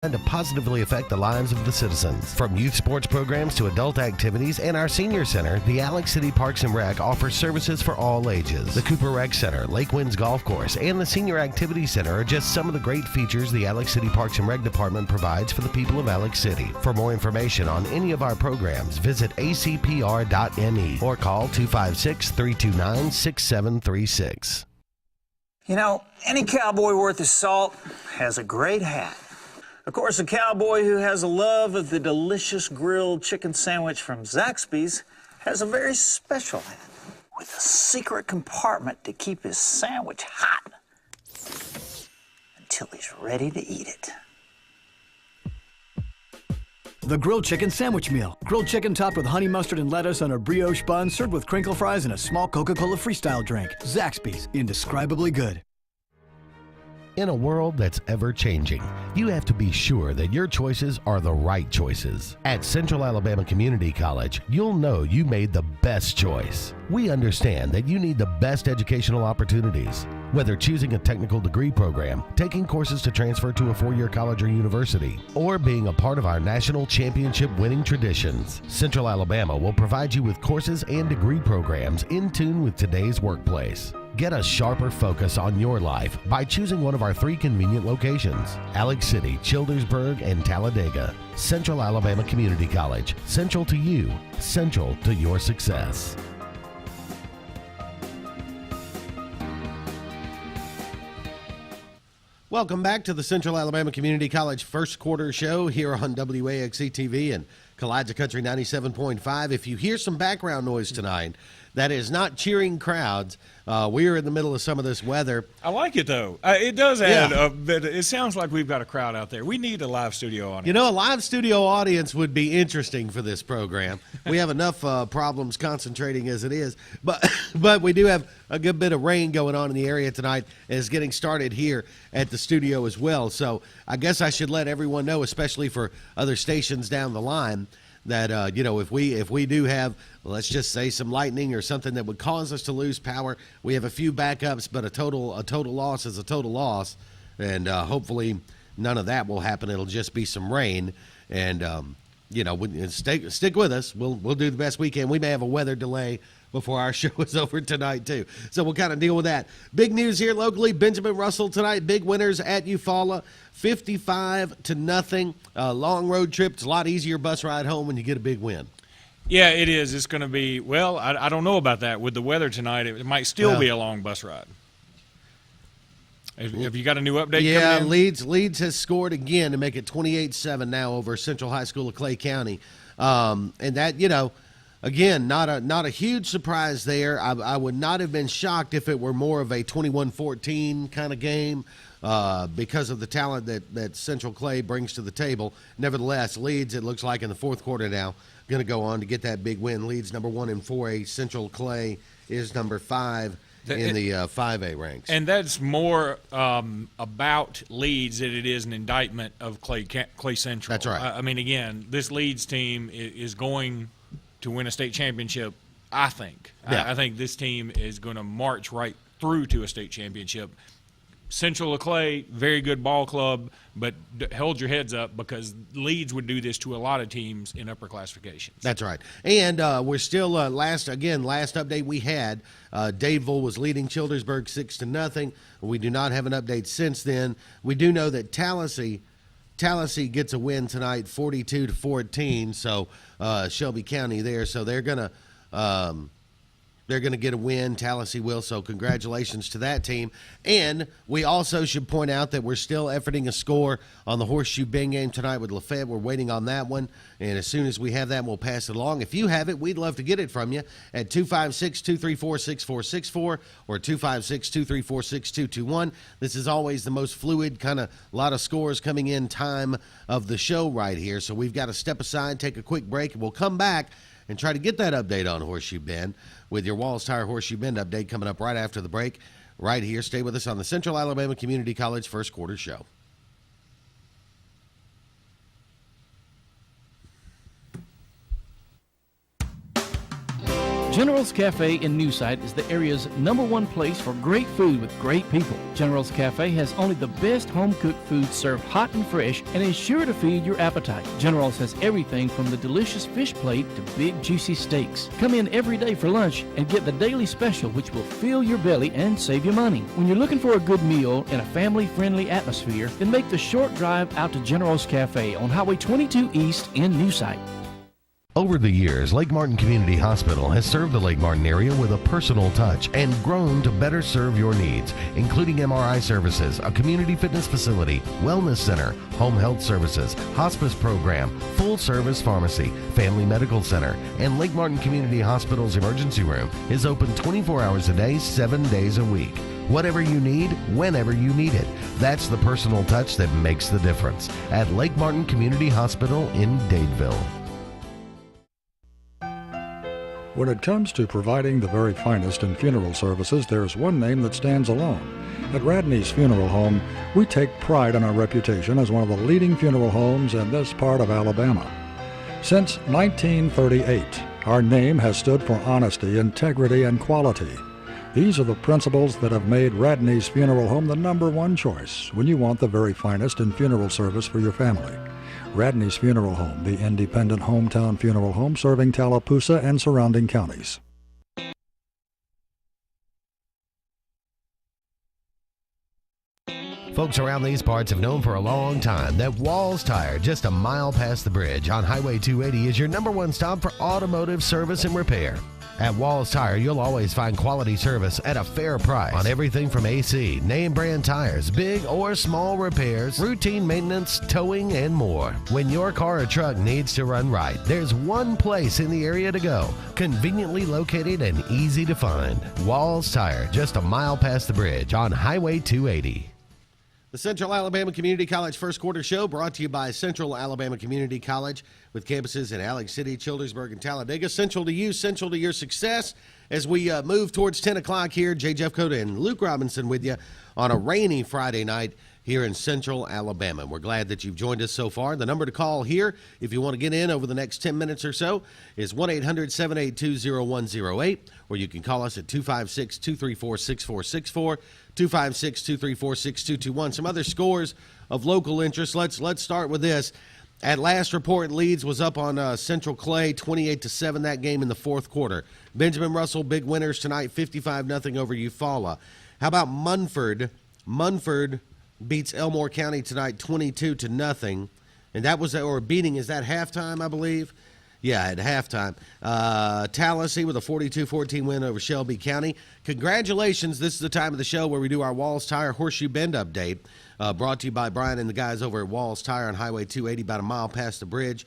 and to positively affect the lives of the citizens. From youth sports programs to adult activities and our senior center, the Alex City Parks and Rec offers services for all ages. The Cooper Rec Center, Lake Winds Golf Course, and the Senior Activities Center are just some of the great features the Alex City Parks and Rec Department provides for the people of Alex City. For more information on any of our programs, visit acpr.me or call 256-329-6736. You know, any cowboy worth his salt has a great hat. Of course, a cowboy who has a love of the delicious grilled chicken sandwich from Zaxby's has a very special hat with a secret compartment to keep his sandwich hot until he's ready to eat it. The grilled chicken sandwich meal. Grilled chicken topped with honey mustard and lettuce on a brioche bun, served with crinkle fries and a small Coca-Cola Freestyle drink. Zaxby's, indescribably good. In a world that's ever-changing, you have to be sure that your choices are the right choices. At Central Alabama Community College, you'll know you made the best choice. We understand that you need the best educational opportunities. Whether choosing a technical degree program, taking courses to transfer to a four-year college or university, or being a part of our national championship winning traditions, Central Alabama will provide you with courses and degree programs in tune with today's workplace. Get a sharper focus on your life by choosing one of our 3 convenient locations: Alex City, Childersburg, and Talladega. Central Alabama Community College. Central to you. Central to your success. Welcome back to the Central Alabama Community College First Quarter Show here on WAXC TV and Kalijah Country 97.5. If you hear some background noise tonight, that is not cheering crowds. We are in the middle of some of this weather. I like it, though. It does add a bit. It sounds like we've got a crowd out there. We need a live studio audience. You know, a live studio audience would be interesting for this program. We have enough problems concentrating as it is. But we do have a good bit of rain going on in the area tonight, and it's getting started here at the studio as well. So I guess I should let everyone know, especially for other stations down the line, that you know, if we do have, let's just say, some lightning or something that would cause us to lose power, we have a few backups, but a total loss is a total loss, and hopefully none of that will happen. It'll just be some rain, and you know, stick with us. We'll do the best we can. We may have a weather delay before our show is over tonight too, so we'll kind of deal with that. Big news here locally: Benjamin Russell tonight, big winners at Eufaula, 55-0. Long road trip. It's a lot easier bus ride home when you get a big win. Yeah, it is. It's going to be, well, I don't know about that. With the weather tonight, it might still be a long bus ride. Have you got a new update coming in? Leeds has scored again to make it 28-7 now over Central High School of Clay County. And that, you know, again, not a huge surprise there. I would not have been shocked if it were more of a 21-14 kind of game because of the talent that Central Clay brings to the table. Nevertheless, Leeds, it looks like in the fourth quarter now, going to go on to get that big win. Leeds number 1 in 4A. Central Clay is number 5 in the 5A ranks. And that's more about Leeds than it is an indictment of Clay Central. That's right. I mean, again, this Leeds team is going to win a state championship, I think. Yeah. I think this team is going to march right through to a state championship. Central Clay, very good ball club, but hold your heads up because Leeds would do this to a lot of teams in upper classifications. That's right. And we're still, last update we had, Dadeville was leading Childersburg 6-0. We do not have an update since then. We do know that Tallahassee gets a win tonight, 42-14. So Shelby County there. So they're gonna get a win. Tallahassee will. So congratulations to that team. And we also should point out that we're still efforting a score on the Horseshoe Bend game tonight with Lafayette. We're waiting on that one. And as soon as we have that, we'll pass it along. If you have it, we'd love to get it from you at 256-234-6464 or 256-234-6221. This is always the most fluid, kind of a lot of scores coming in time of the show right here. So we've got to step aside, take a quick break, and we'll come back and try to get that update on Horseshoe Bend with your Walls Tire Horseshoe Bend update coming up right after the break right here. Stay with us on the Central Alabama Community College First Quarter Show. General's Cafe in New Site is the area's #1 place for great food with great people. General's Cafe has only the best home-cooked food served hot and fresh and is sure to feed your appetite. General's has everything from the delicious fish plate to big juicy steaks. Come in every day for lunch and get the daily special, which will fill your belly and save you money. When you're looking for a good meal in a family-friendly atmosphere, then make the short drive out to General's Cafe on Highway 22 East in New Site. Over the years, Lake Martin Community Hospital has served the Lake Martin area with a personal touch and grown to better serve your needs, including MRI services, a community fitness facility, wellness center, home health services, hospice program, full-service pharmacy, family medical center, and Lake Martin Community Hospital's emergency room is open 24 hours a day, 7 days a week. Whatever you need, whenever you need it. That's the personal touch that makes the difference at Lake Martin Community Hospital in Dadeville. When it comes to providing the very finest in funeral services, there's one name that stands alone. At Radney's Funeral Home, we take pride in our reputation as one of the leading funeral homes in this part of Alabama. Since 1938, our name has stood for honesty, integrity, and quality. These are the principles that have made Radney's Funeral Home the #1 choice when you want the very finest in funeral service for your family. Radney's Funeral Home, the independent hometown funeral home serving Tallapoosa and surrounding counties. Folks around these parts have known for a long time that Walls Tire, just a mile past the bridge on Highway 280, is your #1 stop for automotive service and repair. At Walls Tire, you'll always find quality service at a fair price on everything from AC, name brand tires, big or small repairs, routine maintenance, towing, and more. When your car or truck needs to run right, there's one place in the area to go, conveniently located and easy to find. Walls Tire, just a mile past the bridge on Highway 280. The Central Alabama Community College First Quarter Show brought to you by Central Alabama Community College with campuses in Alex City, Childersburg, and Talladega. Central to you, central to your success. As we move towards 10 o'clock here, Jay Jeffcoat and Luke Robinson with you on a rainy Friday night here in Central Alabama. We're glad that you've joined us so far. The number to call here, if you want to get in over the next 10 minutes or so, is 1-800-782-0108, or you can call us at 256-234-6464, 256-234-6221. Some other scores of local interest. Let's start with this. At last report, Leeds was up on Central Clay 28-7 that game in the fourth quarter. Benjamin Russell, big winners tonight, 55-0 over Eufaula. How about Munford? Munford beats Elmore County tonight 22-0. And that was, or beating, is that halftime, I believe? Yeah, at halftime. Tallahassee with a 42-14 win over Shelby County. Congratulations. This is the time of the show where we do our Walls Tire Horseshoe Bend update. Brought to you by Brian and the guys over at Walls Tire on Highway 280, about a mile past the bridge.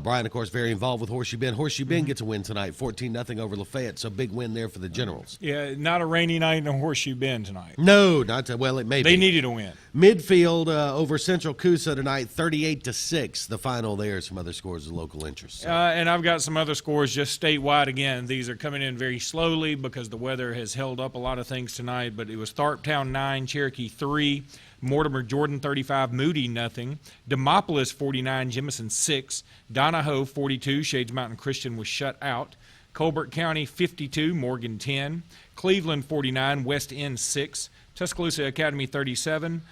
Brian, of course, very involved with Horseshoe Bend. Horseshoe Bend gets a win tonight, 14-0 over Lafayette, so big win there for the Generals. Yeah, not a rainy night in Horseshoe Bend tonight. No, not to, well, it may be. They needed a win. Midfield over Central Coosa tonight, 38-6. The final there. Some other scores of local interest. So. And I've got some other scores just statewide. Again, these are coming in very slowly because the weather has held up a lot of things tonight, but it was Tharptown 9, Cherokee 3, Mortimer Jordan 35, Moody 0, Demopolis 49, Jemison 6, Donahoe 42, Shades Mountain Christian was shut out, Colbert County 52, Morgan 10, Cleveland 49, West End 6, Tuscaloosa Academy 37,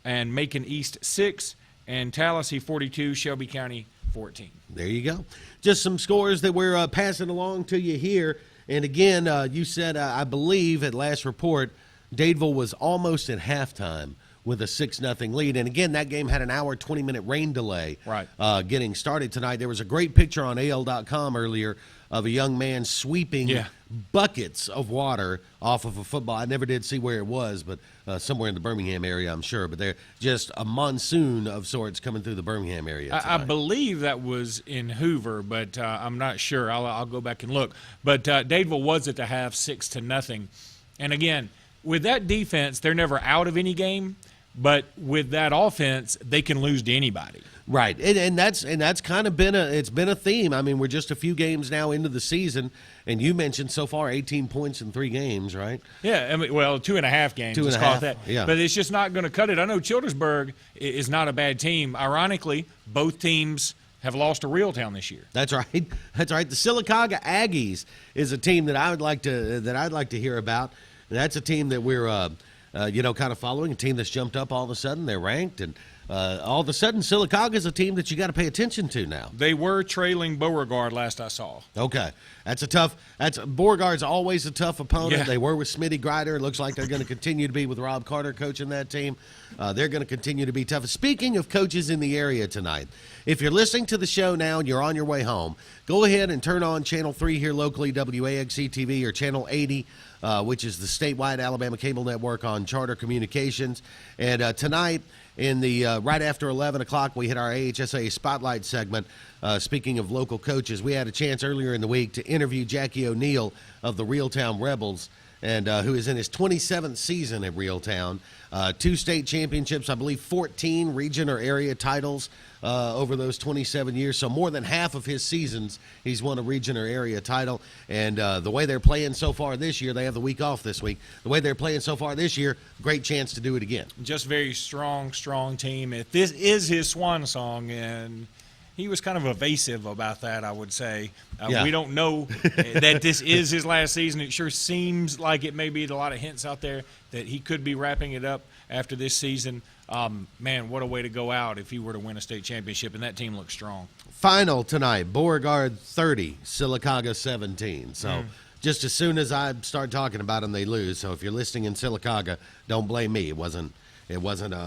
and Macon East 6, and Tallahassee 42, Shelby County 14. There you go. Just some scores that we're passing along to you here. And again, you said, I believe at last report, Dadeville was almost at halftime with a 6-0 lead. And again, that game had an hour, 20-minute rain delay getting started tonight. There was a great picture on AL.com earlier of a young man sweeping buckets of water off of a football. I never did see where it was, but somewhere in the Birmingham area, I'm sure. But they're just a monsoon of sorts coming through the Birmingham area tonight. I believe that was in Hoover, but I'm not sure. I'll go back and look. But Dadeville was at the half 6-0. And again, with that defense, they're never out of any game. But with that offense, they can lose to anybody. Right, and that's kind of been a theme. I mean, we're just a few games now into the season, and you mentioned so far 18 points in 3 games, right? Yeah, I mean, well, 2.5 games. 2.5, that. Yeah. But it's just not going to cut it. I know Childersburg is not a bad team. Ironically, both teams have lost to Reeltown this year. That's right. That's right. The Sylacauga Aggies is a team that I'd like to hear about. And that's a team that we're kind of following, a team that's jumped up all of a sudden. They're ranked, and all of a sudden Sylacauga is a team that you got to pay attention to now. They were trailing Beauregard last I saw. Okay. Beauregard's always a tough opponent. Yeah. They were with Smitty Grider. It looks like they're going to continue to be with Rob Carter coaching that team. They're going to continue to be tough. Speaking of coaches in the area tonight, if you're listening to the show now and you're on your way home, go ahead and turn on Channel 3 here locally, WAXC TV, or Channel 80, which is the statewide Alabama cable network on Charter Communications. And tonight, in the right after 11 o'clock, we hit our AHSAA Spotlight segment. Speaking of local coaches, we had a chance earlier in the week to interview Jackie O'Neill of the Reeltown Rebels, and who is in his 27th season at Reeltown. 2 state championships, I believe 14 region or area titles over those 27 years. So more than half of his seasons, he's won a region or area title. And the way they're playing so far this year, they have the week off this week. The way they're playing so far this year, great chance to do it again. Just very strong team. If this is his swan song, and he was kind of evasive about that, I would say. Yeah. We don't know that this is his last season. It sure seems like it may be a lot of hints out there that he could be wrapping it up after this season. Man, what a way to go out if he were to win a state championship, and that team looks strong. Final tonight, Beauregard 30, Sylacauga 17. So just as soon as I start talking about them, they lose. So if you're listening in Sylacauga, don't blame me. It wasn't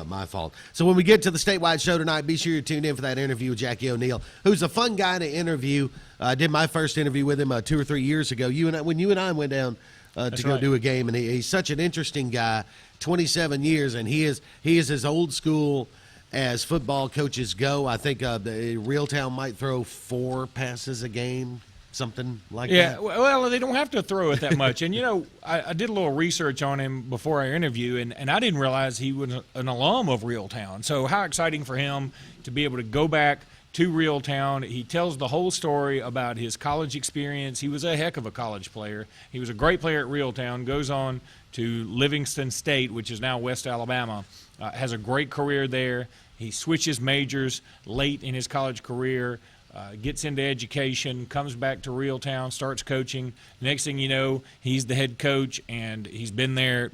my fault. So when we get to the statewide show tonight, be sure you tune in for that interview with Jackie O'Neill, who's a fun guy to interview. I did my first interview with him 2 or 3 years ago. When you and I went down to go do a game, and he's such an interesting guy. 27 years, and he is as old school as football coaches go. I think the Reeltown might throw 4 passes a game, something like that. Yeah, well, they don't have to throw it that much. And, I did a little research on him before our interview, and I didn't realize he was an alum of Reeltown. So how exciting for him to be able to go back to Reeltown. He tells the whole story about his college experience. He was a heck of a college player. He was a great player at Reeltown, goes on to Livingston State, which is now West Alabama, has a great career there. He switches majors late in his college career, gets into education, comes back to Reeltown, starts coaching. Next thing you know, he's the head coach, and he's been there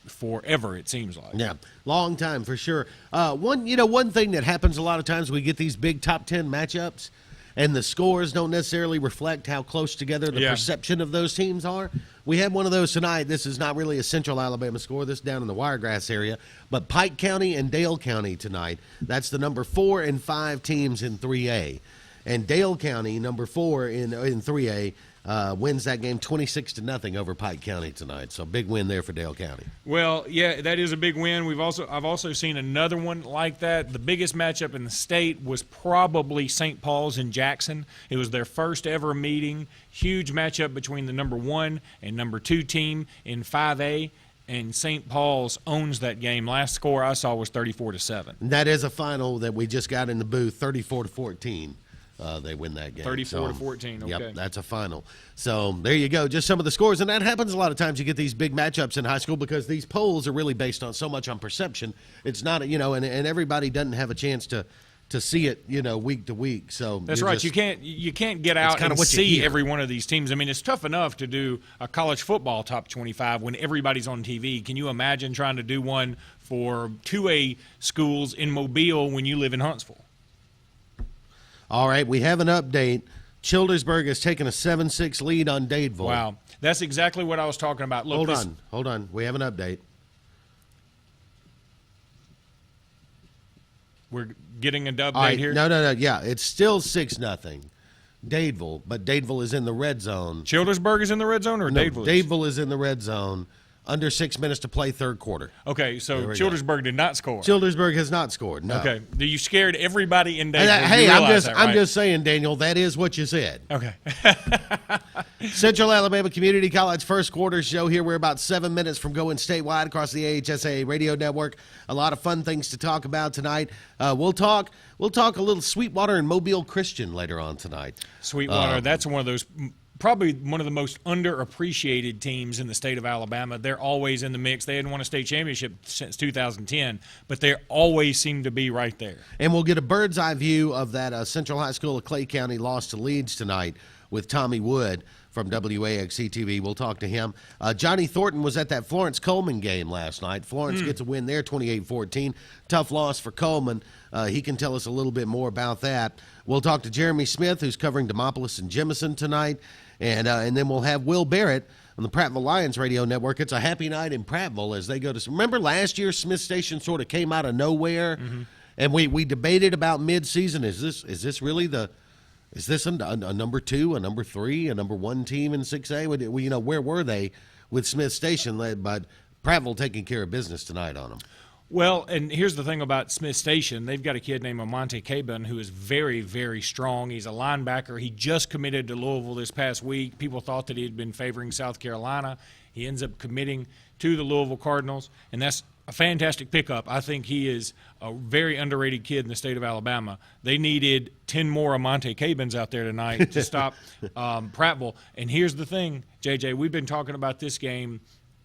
forever, it seems like. Yeah, long time for sure. One thing that happens a lot of times, we get these big top 10 matchups, and the scores don't necessarily reflect how close together the perception of those teams are. We had one of those tonight. This is not really a central Alabama score. This is down in the Wiregrass area. But Pike County and Dale County tonight, that's the number 4 and 5 teams in 3A. And Dale County, number 4 in 3A, wins that game 26-0 over Pike County tonight. So big win there for Dale County. Well, yeah, that is a big win. I've also seen another one like that. The biggest matchup in the state was probably St. Paul's and Jackson. It was their first ever meeting. Huge matchup between the number 1 and number 2 team in 5A. And St. Paul's owns that game. Last score I saw was 34-7. And that is a final that we just got in the booth, 34-14. They win that game. 34-14, okay. Yep, that's a final. So there you go, just some of the scores. And that happens a lot of times. You get these big matchups in high school because these polls are really based on so much on perception. It's not, and everybody doesn't have a chance to see it, week to week. So that's right. You can't get out and see every one of these teams. I mean, it's tough enough to do a college football top 25 when everybody's on TV. Can you imagine trying to do one for 2A schools in Mobile when you live in Huntsville? All right, we have an update. Childersburg has taken a 7-6 lead on Dadeville. Wow, that's exactly what I was talking about. Look, Hold on. We have an update. We're getting a update here? No. Yeah, it's still 6-0. Dadeville, but Dadeville is in the red zone. Childersburg is in the red zone, or Dadeville? Dadeville is in the red zone. Under 6 minutes to play, third quarter. Okay, so Childersburg did not score. Childersburg has not scored, no. Okay, you scared everybody in Dadeville. Hey, I'm just saying, Daniel, that is what you said. Okay. Central Alabama Community College first quarter show here. We're about 7 minutes from going statewide across the AHSAA radio network. A lot of fun things to talk about tonight. We'll talk a little Sweetwater and Mobile Christian later on tonight. Sweetwater, that's one of those probably one of the most underappreciated teams in the state of Alabama. They're always in the mix. They hadn't won a state championship since 2010, but they always seem to be right there. And we'll get a bird's eye view of that Central High School of Clay County loss to Leeds tonight with Tommy Wood from WAXC TV. We'll talk to him. Johnny Thornton was at that Florence-Coleman game last night. Florence gets a win there, 28-14. Tough loss for Coleman. He can tell us a little bit more about that. We'll talk to Jeremy Smith, who's covering Demopolis and Jemison tonight. And then we'll have Will Barrett on the Prattville Lions radio network. It's a happy night in Prattville as they go to – remember last year Smith Station sort of came out of nowhere? And we debated about mid-season. Is this really the – is this a number 2, a number 3, a number 1 team in 6A? Where were they with Smith Station? But Prattville taking care of business tonight on them. Well, and here's the thing about Smith Station. They've got a kid named Amonte Caban who is very, very strong. He's a linebacker. He just committed to Louisville this past week. People thought that he had been favoring South Carolina. He ends up committing to the Louisville Cardinals, and that's a fantastic pickup. I think he is a very underrated kid in the state of Alabama. They needed 10 more Amonte Cabans out there tonight to stop Prattville. And here's the thing, JJ, we've been talking about this game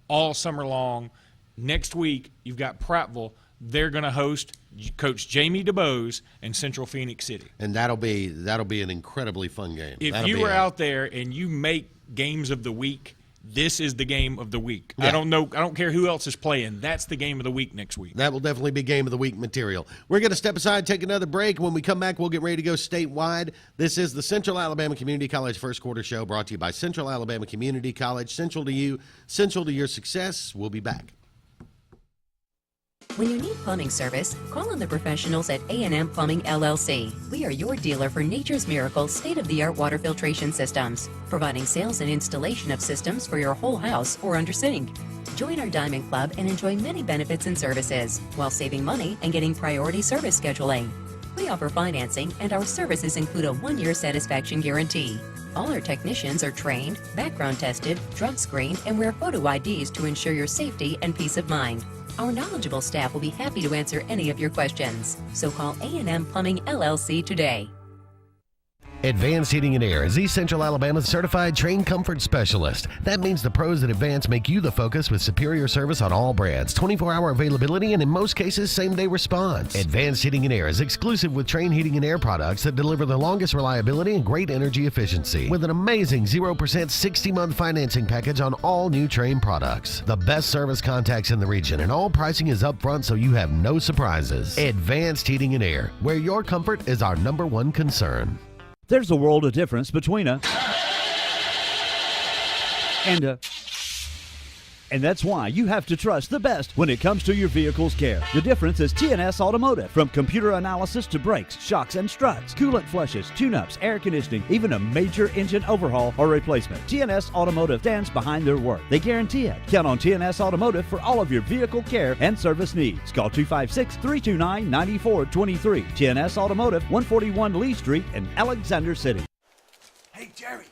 all summer long. Next week, you've got Prattville. They're going to host Coach Jamie DeBose in Central Phoenix City. And that'll be an incredibly fun game. If you were out there and you make games of the week, this is the game of the week. Yeah. I don't care who else is playing. That's the game of the week next week. That will definitely be game of the week material. We're going to step aside, take another break. When we come back, we'll get ready to go statewide. This is the Central Alabama Community College First Quarter Show, brought to you by Central Alabama Community College. Central to you, central to your success. We'll be back. When you need plumbing service, call on the professionals at A&M Plumbing LLC. We are your dealer for Nature's Miracle state-of-the-art water filtration systems, providing sales and installation of systems for your whole house or under sink. Join our Diamond Club and enjoy many benefits and services while saving money and getting priority service scheduling. We offer financing, and our services include a 1-year satisfaction guarantee. All our technicians are trained, background tested, drug screened, and wear photo IDs to ensure your safety and peace of mind. Our knowledgeable staff will be happy to answer any of your questions. So call A&M Plumbing LLC today. Advanced Heating and Air is East Central Alabama's certified train comfort specialist. That means the pros at Advanced make you the focus with superior service on all brands, 24-hour availability, and in most cases, same-day response. Advanced Heating and Air is exclusive with Train Heating and Air products that deliver the longest reliability and great energy efficiency with an amazing 0% 60-month financing package on all new Train products. The best service contacts in the region, and all pricing is upfront so you have no surprises. Advanced Heating and Air, where your comfort is our #1 concern. There's a world of difference between a and a. And that's why you have to trust the best when it comes to your vehicle's care. The difference is TNS Automotive. From computer analysis to brakes, shocks, and struts, coolant flushes, tune-ups, air conditioning, even a major engine overhaul or replacement. TNS Automotive stands behind their work. They guarantee it. Count on TNS Automotive for all of your vehicle care and service needs. Call 256-329-9423. TNS Automotive, 141 Lee Street in Alexander City. Hey, Jerry.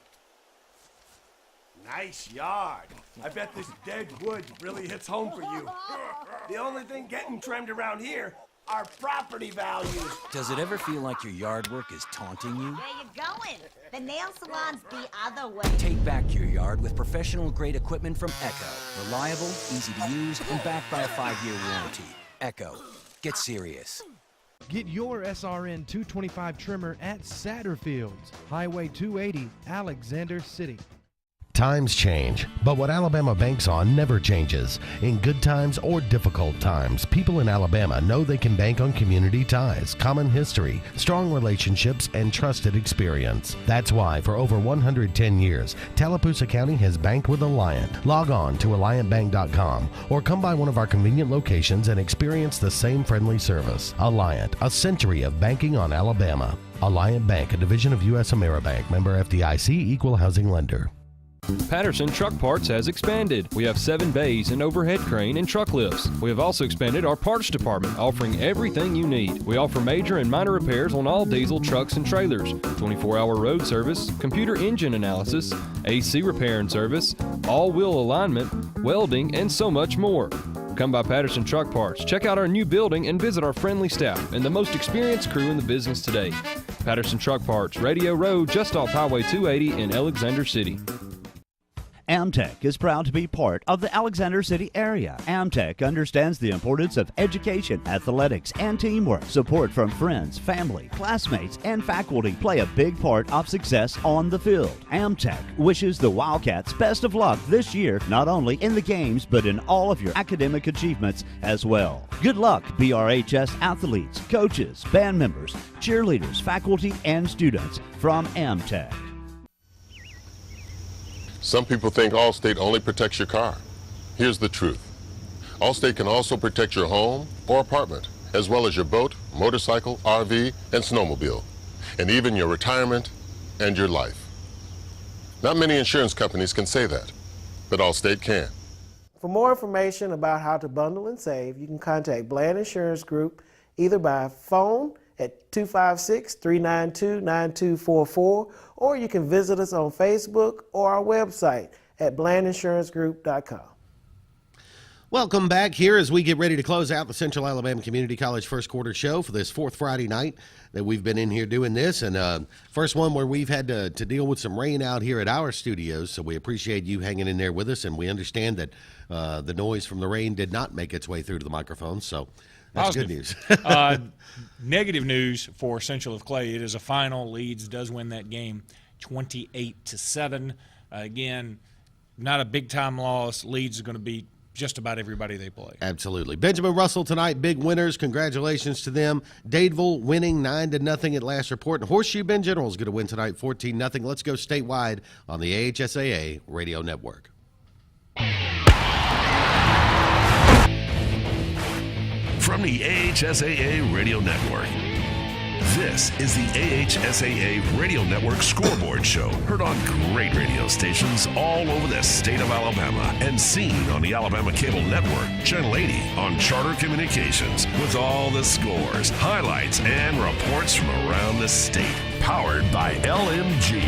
Nice yard. I bet this dead wood really hits home for you. The only thing getting trimmed around here are property values. Does it ever feel like your yard work is taunting you? Where you going? The nail salon's the other way. Take back your yard with professional-grade equipment from Echo. Reliable, easy to use, and backed by a 5-year warranty. Echo. Get serious. Get your SRN 225 trimmer at Satterfield's, Highway 280, Alexander City. Times change, but what Alabama banks on never changes. In good times or difficult times, people in Alabama know they can bank on community ties, common history, strong relationships, and trusted experience. That's why for over 110 years, Tallapoosa County has banked with Alliant. Log on to AlliantBank.com or come by one of our convenient locations and experience the same friendly service. Alliant, a century of banking on Alabama. Alliant Bank, a division of U.S. Ameribank, member FDIC, equal housing lender. Patterson Truck Parts has expanded. We have 7 bays, an overhead crane, and truck lifts. We have also expanded our parts department, offering everything you need. We offer major and minor repairs on all diesel trucks and trailers, 24-hour road service, computer engine analysis, AC repair and service, all-wheel alignment, welding, and so much more. Come by Patterson Truck Parts, check out our new building, and visit our friendly staff and the most experienced crew in the business today. Patterson Truck Parts, Radio Road, just off Highway 280 in Alexander City. Amtech is proud to be part of the Alexander City area. Amtech understands the importance of education, athletics, and teamwork. Support from friends, family, classmates, and faculty play a big part of success on the field. Amtech wishes the Wildcats best of luck this year, not only in the games, but in all of your academic achievements as well. Good luck, BRHS athletes, coaches, band members, cheerleaders, faculty, and students from Amtech. Some people think Allstate only protects your car. Here's the truth. Allstate can also protect your home or apartment, as well as your boat, motorcycle, RV, and snowmobile, and even your retirement and your life. Not many insurance companies can say that, but Allstate can. For more information about how to bundle and save, you can contact Bland Insurance Group either by phone at 256-392-9244, or you can visit us on Facebook or our website at blandinsuranceGroup.com. Welcome back here as we get ready to close out the Central Alabama Community College first quarter show for this fourth Friday night that we've been in here doing this. And first one where we've had to deal with some rain out here at our studios, so we appreciate you hanging in there with us, and we understand that the noise from the rain did not make its way through to the microphone, so that's Positive. good news. Negative news for Central of Clay. It is a final. Leeds does win that game 28-7. Again, not a big-time loss. Leeds is going to beat just about everybody they play. Absolutely. Benjamin Russell tonight, big winners. Congratulations to them. Dadeville winning 9-0 at last report. And Horseshoe Bend General is going to win tonight 14-0. Let's go statewide on the AHSAA Radio Network. From the AHSAA Radio Network, this is the AHSAA Radio Network Scoreboard Show, heard on great radio stations all over the state of Alabama and seen on the Alabama Cable Network, Channel 80 on Charter Communications, with all the scores, highlights, and reports from around the state. Powered by LMG.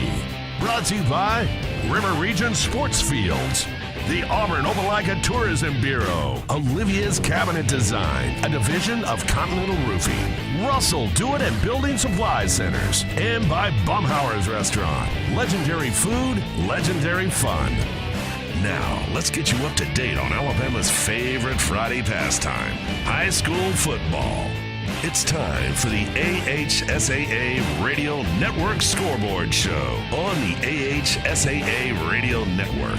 Brought to you by River Region Sports Fields, the Auburn Opelika Tourism Bureau, Olivia's Cabinet Design, a division of Continental Roofing, Russell Do-It and Building Supply Centers, and by Baumhauer's Restaurant. Legendary food, legendary fun. Now, let's get you up to date on Alabama's favorite Friday pastime, high school football. It's time for the AHSAA Radio Network Scoreboard Show on the AHSAA Radio Network.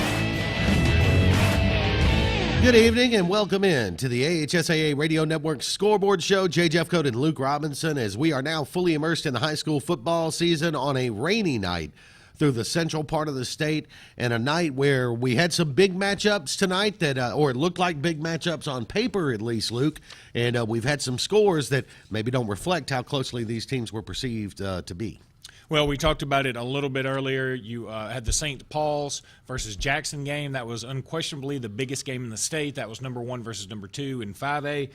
Good evening and welcome in to the AHSAA Radio Network Scoreboard Show. Jeffcoat and Luke Robinson, as we are now fully immersed in the high school football season on a rainy night through the central part of the state, and a night where we had some big matchups tonight that, or it looked like big matchups on paper at least, Luke, and we've had some scores that maybe don't reflect how closely these teams were perceived to be. Well, we talked about it a little bit earlier. You had the St. Paul's versus Jackson game. That was unquestionably the biggest game in the state. That was number 1 versus number 2 in 5A.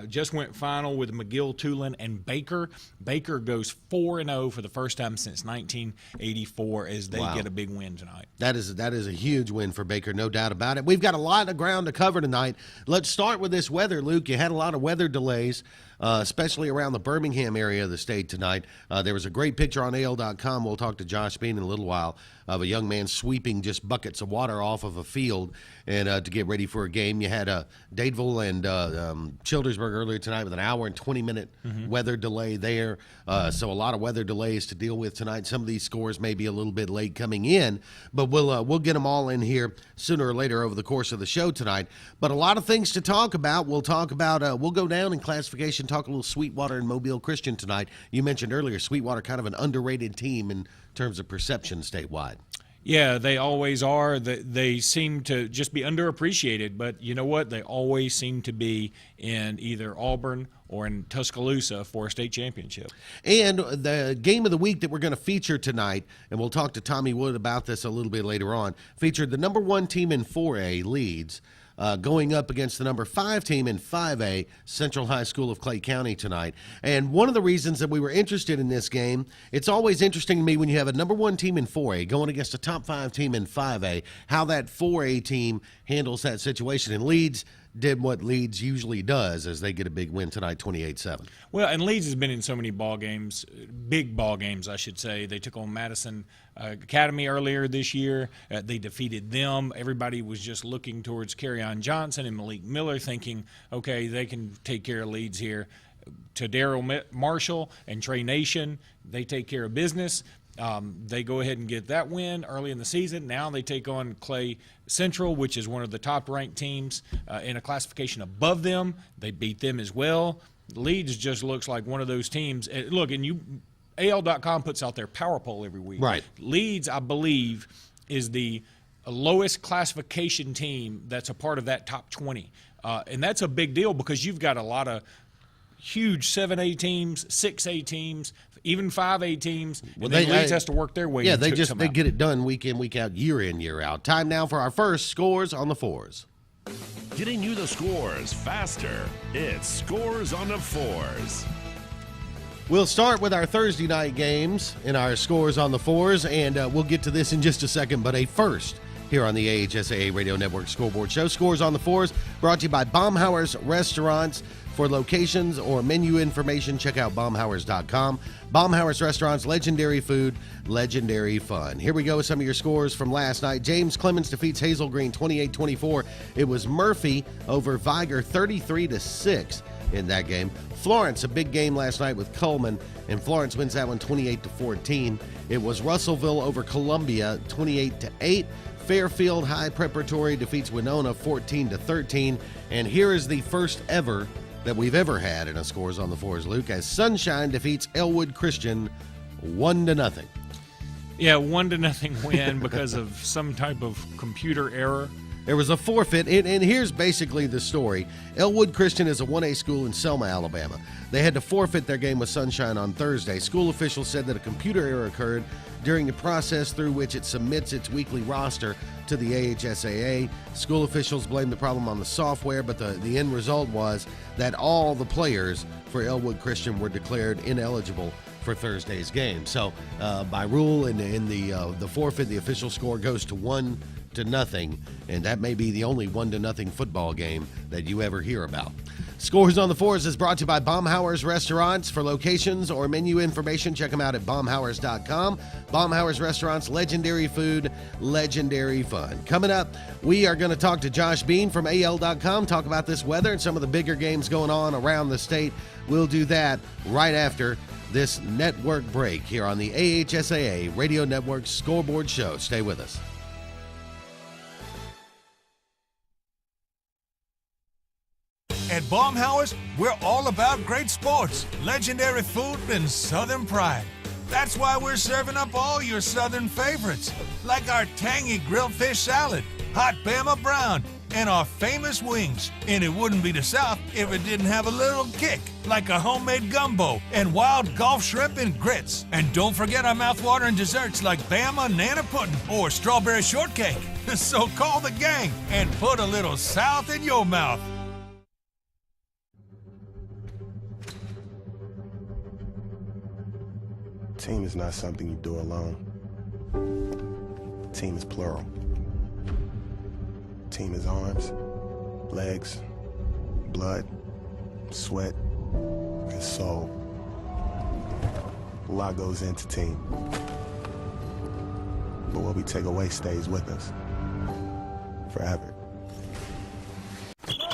Just went final with McGill, Tulane, and Baker. Baker goes 4-0 for the first time since 1984 as they get a big win tonight. That is a huge win for Baker, no doubt about it. We've got a lot of ground to cover tonight. Let's start with this weather, Luke. You had a lot of weather delays, especially around the Birmingham area of the state tonight. There was a great picture on AL.com. We'll talk to Josh Bean in a little while, of a young man sweeping just buckets of water off of a field and to get ready for a game. You had Dadeville and Childersburg earlier tonight with an hour and 20-minute weather delay there. So a lot of weather delays to deal with tonight. Some of these scores may be a little bit late coming in, but we'll get them all in here sooner or later over the course of the show tonight. But a lot of things to talk about. We'll talk about, we'll go down in classification, talk a little Sweetwater and Mobile Christian tonight. You mentioned earlier Sweetwater kind of an underrated team in terms of perception statewide. Yeah, they always are. They seem to just be underappreciated, but you know what? They always seem to be in either Auburn or in Tuscaloosa for a state championship. And the game of the week that we're going to feature tonight, and we'll talk to Tommy Wood about this a little bit later on, featured the number 1 team in 4A, Leeds, going up against the number 5 team in 5A, Central High School of Clay County tonight. And one of the reasons that we were interested in this game, it's always interesting to me when you have a number 1 team in 4A going against a top 5 team in 5A, how that 4A team handles that situation. And Leeds did what Leeds usually does as they get a big win tonight, 28-7. Well, and Leeds has been in so many ball games, big ball games, I should say. They took on Madison Academy earlier this year. They defeated them. Everybody was just looking towards Kerryon Johnson and Malik Miller, thinking, okay, they can take care of Leeds here. To Daryl Marshall and Trey Nation, they take care of business. They go ahead and get that win early in the season. Now they take on Clay Central, which is one of the top-ranked teams in a classification above them. They beat them as well. Leeds just looks like one of those teams. Look, and AL.com puts out their power poll every week. Right. Leeds, I believe, is the lowest classification team that's a part of that top 20. And that's a big deal because you've got a lot of huge 7A teams, 6A teams, even 5A teams. Well, and Leeds has to work their way. Yeah, into they get it done week in, week out, year in, year out. Time now for our first Scores on the Fours. Getting you the scores faster. It's Scores on the Fours. We'll start with our Thursday night games in our Scores on the Fours, and we'll get to this in just a second, but a first here on the AHSAA Radio Network Scoreboard Show. Scores on the Fours brought to you by Baumhauer's Restaurants. For locations or menu information, check out baumhauers.com. Baumhauer's Restaurants, legendary food, legendary fun. Here we go with some of your scores from last night. James Clemens defeats Hazel Green 28-24. It was Murphy over Viger 33-6 in that game. Florence, a big game last night with Coleman, and Florence wins that one 28-14. It was Russellville over Columbia 28-8. Fairfield High Preparatory defeats Winona 14-13. And here is the first ever that we've ever had in a Scores on the Fours, Luke, as Sunshine defeats Elwood Christian 1-0. Yeah, 1-0 win because of some type of computer error. There was a forfeit, and here's basically the story. Elwood Christian is a 1A school in Selma, Alabama. They had to forfeit their game with Sunshine on Thursday. School officials said that a computer error occurred during the process through which it submits its weekly roster to the AHSAA. School officials blamed the problem on the software, but the end result was that all the players for Elwood Christian were declared ineligible for Thursday's game. So by rule in the forfeit, the official score goes to 1-0, and that may be the only 1-0 football game that you ever hear about. Scores on the Fours is brought to you by Baumhauer's Restaurants. For locations or menu information, check them out at baumhauers.com. Baumhauer's Restaurants, legendary food, legendary fun. Coming up, we are going to talk to Josh Bean from AL.com, talk about this weather and some of the bigger games going on around the state. We'll do that right after this network break here on the AHSAA Radio Network Scoreboard Show. Stay with us. At Baumhauer's, we're all about great sports, legendary food, and Southern pride. That's why we're serving up all your Southern favorites, like our tangy grilled fish salad, hot Bama brown, and our famous wings. And it wouldn't be the South if it didn't have a little kick, like a homemade gumbo and wild Gulf shrimp and grits. And don't forget our mouthwatering desserts like Bama Nana Pudding or strawberry shortcake. So call the gang and put a little South in your mouth. Team is not something you do alone. Team is plural. Team is arms, legs, blood, sweat, and soul. A lot goes into team. But what we take away stays with us forever.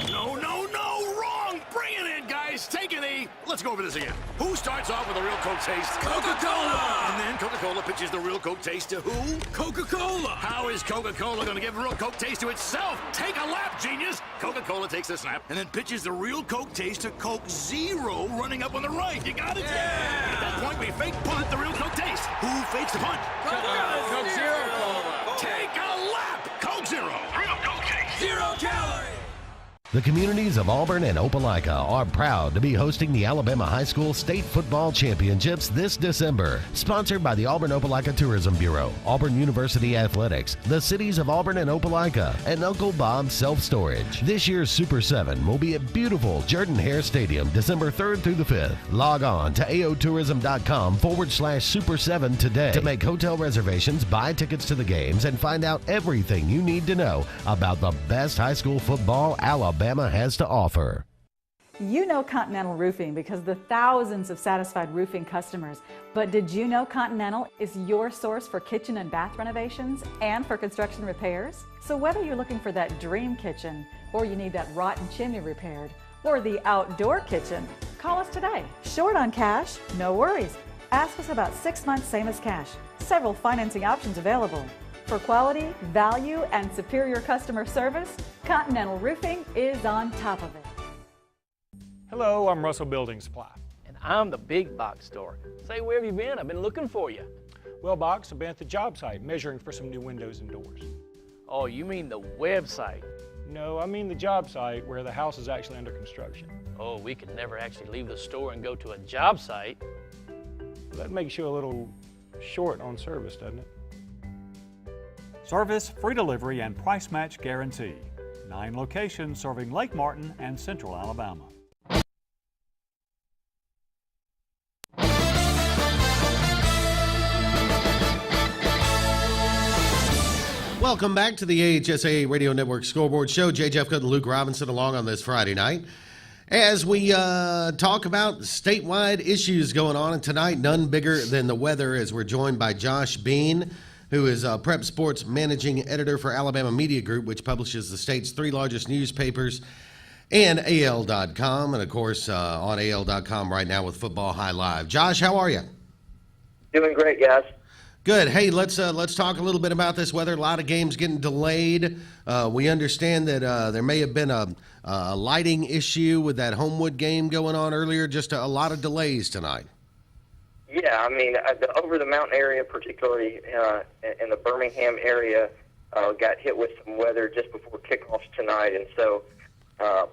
No, wrong! Bring it in, guys! Take a knee! Let's go over this again. Who starts off with a real Coke taste? Coca-Cola! And then Coca-Cola pitches the real Coke taste to who? Coca-Cola! How is Coca-Cola gonna give real Coke taste to itself? Take a lap, genius! Coca-Cola takes a snap and then pitches the real Coke taste to Coke Zero running up on the right. You got it? Yeah! At that point, we fake punt the real Coke taste. Who fakes the punt? Coke Zero! Take a lap! Coke Zero! Real Coke taste! 0 calories! The communities of Auburn and Opelika are proud to be hosting the Alabama High School State Football Championships this December. Sponsored by the Auburn-Opelika Tourism Bureau, Auburn University Athletics, the cities of Auburn and Opelika, and Uncle Bob's Self-Storage. This year's Super 7 will be at beautiful Jordan-Hare Stadium, December 3rd through the 5th. Log on to aotourism.com/Super7 today to make hotel reservations, buy tickets to the games, and find out everything you need to know about the best high school football Alabama Alabama has to offer. You know Continental Roofing because of the thousands of satisfied roofing customers. But did you know Continental is your source for kitchen and bath renovations and for construction repairs? So whether you're looking for that dream kitchen, or you need that rotten chimney repaired, or the outdoor kitchen, call us today. Short on cash? No worries. Ask us about 6 months, same as cash. Several financing options available. For quality, value, and superior customer service, Continental Roofing is on top of it. Hello, I'm Russell Building Supply. And I'm the big box store. Say, where have you been? I've been looking for you. Well, Box, I've been at the job site measuring for some new windows and doors. Oh, you mean the website? No, I mean the job site where the house is actually under construction. Oh, we could never actually leave the store and go to a job site. That makes you a little short on service, doesn't it? Service, free delivery, and price match guarantee. 9 locations serving Lake Martin and Central Alabama. Welcome back to the AHSAA Radio Network Scoreboard Show. Jay Jeffcoat and Luke Robinson along on this Friday night as we talk about statewide issues going on. And tonight, none bigger than the weather, as we're joined by Josh Bean, who is Prep Sports Managing Editor for Alabama Media Group, which publishes the state's 3 largest newspapers, and AL.com, and of course on AL.com right now with Football High Live. Josh, how are you? Doing great, guys. Good. Hey, let's talk a little bit about this weather. A lot of games getting delayed. We understand that there may have been a lighting issue with that Homewood game going on earlier. Just a lot of delays tonight. Yeah, I mean, the over the mountain area, particularly in the Birmingham area, got hit with some weather just before kickoffs tonight, and so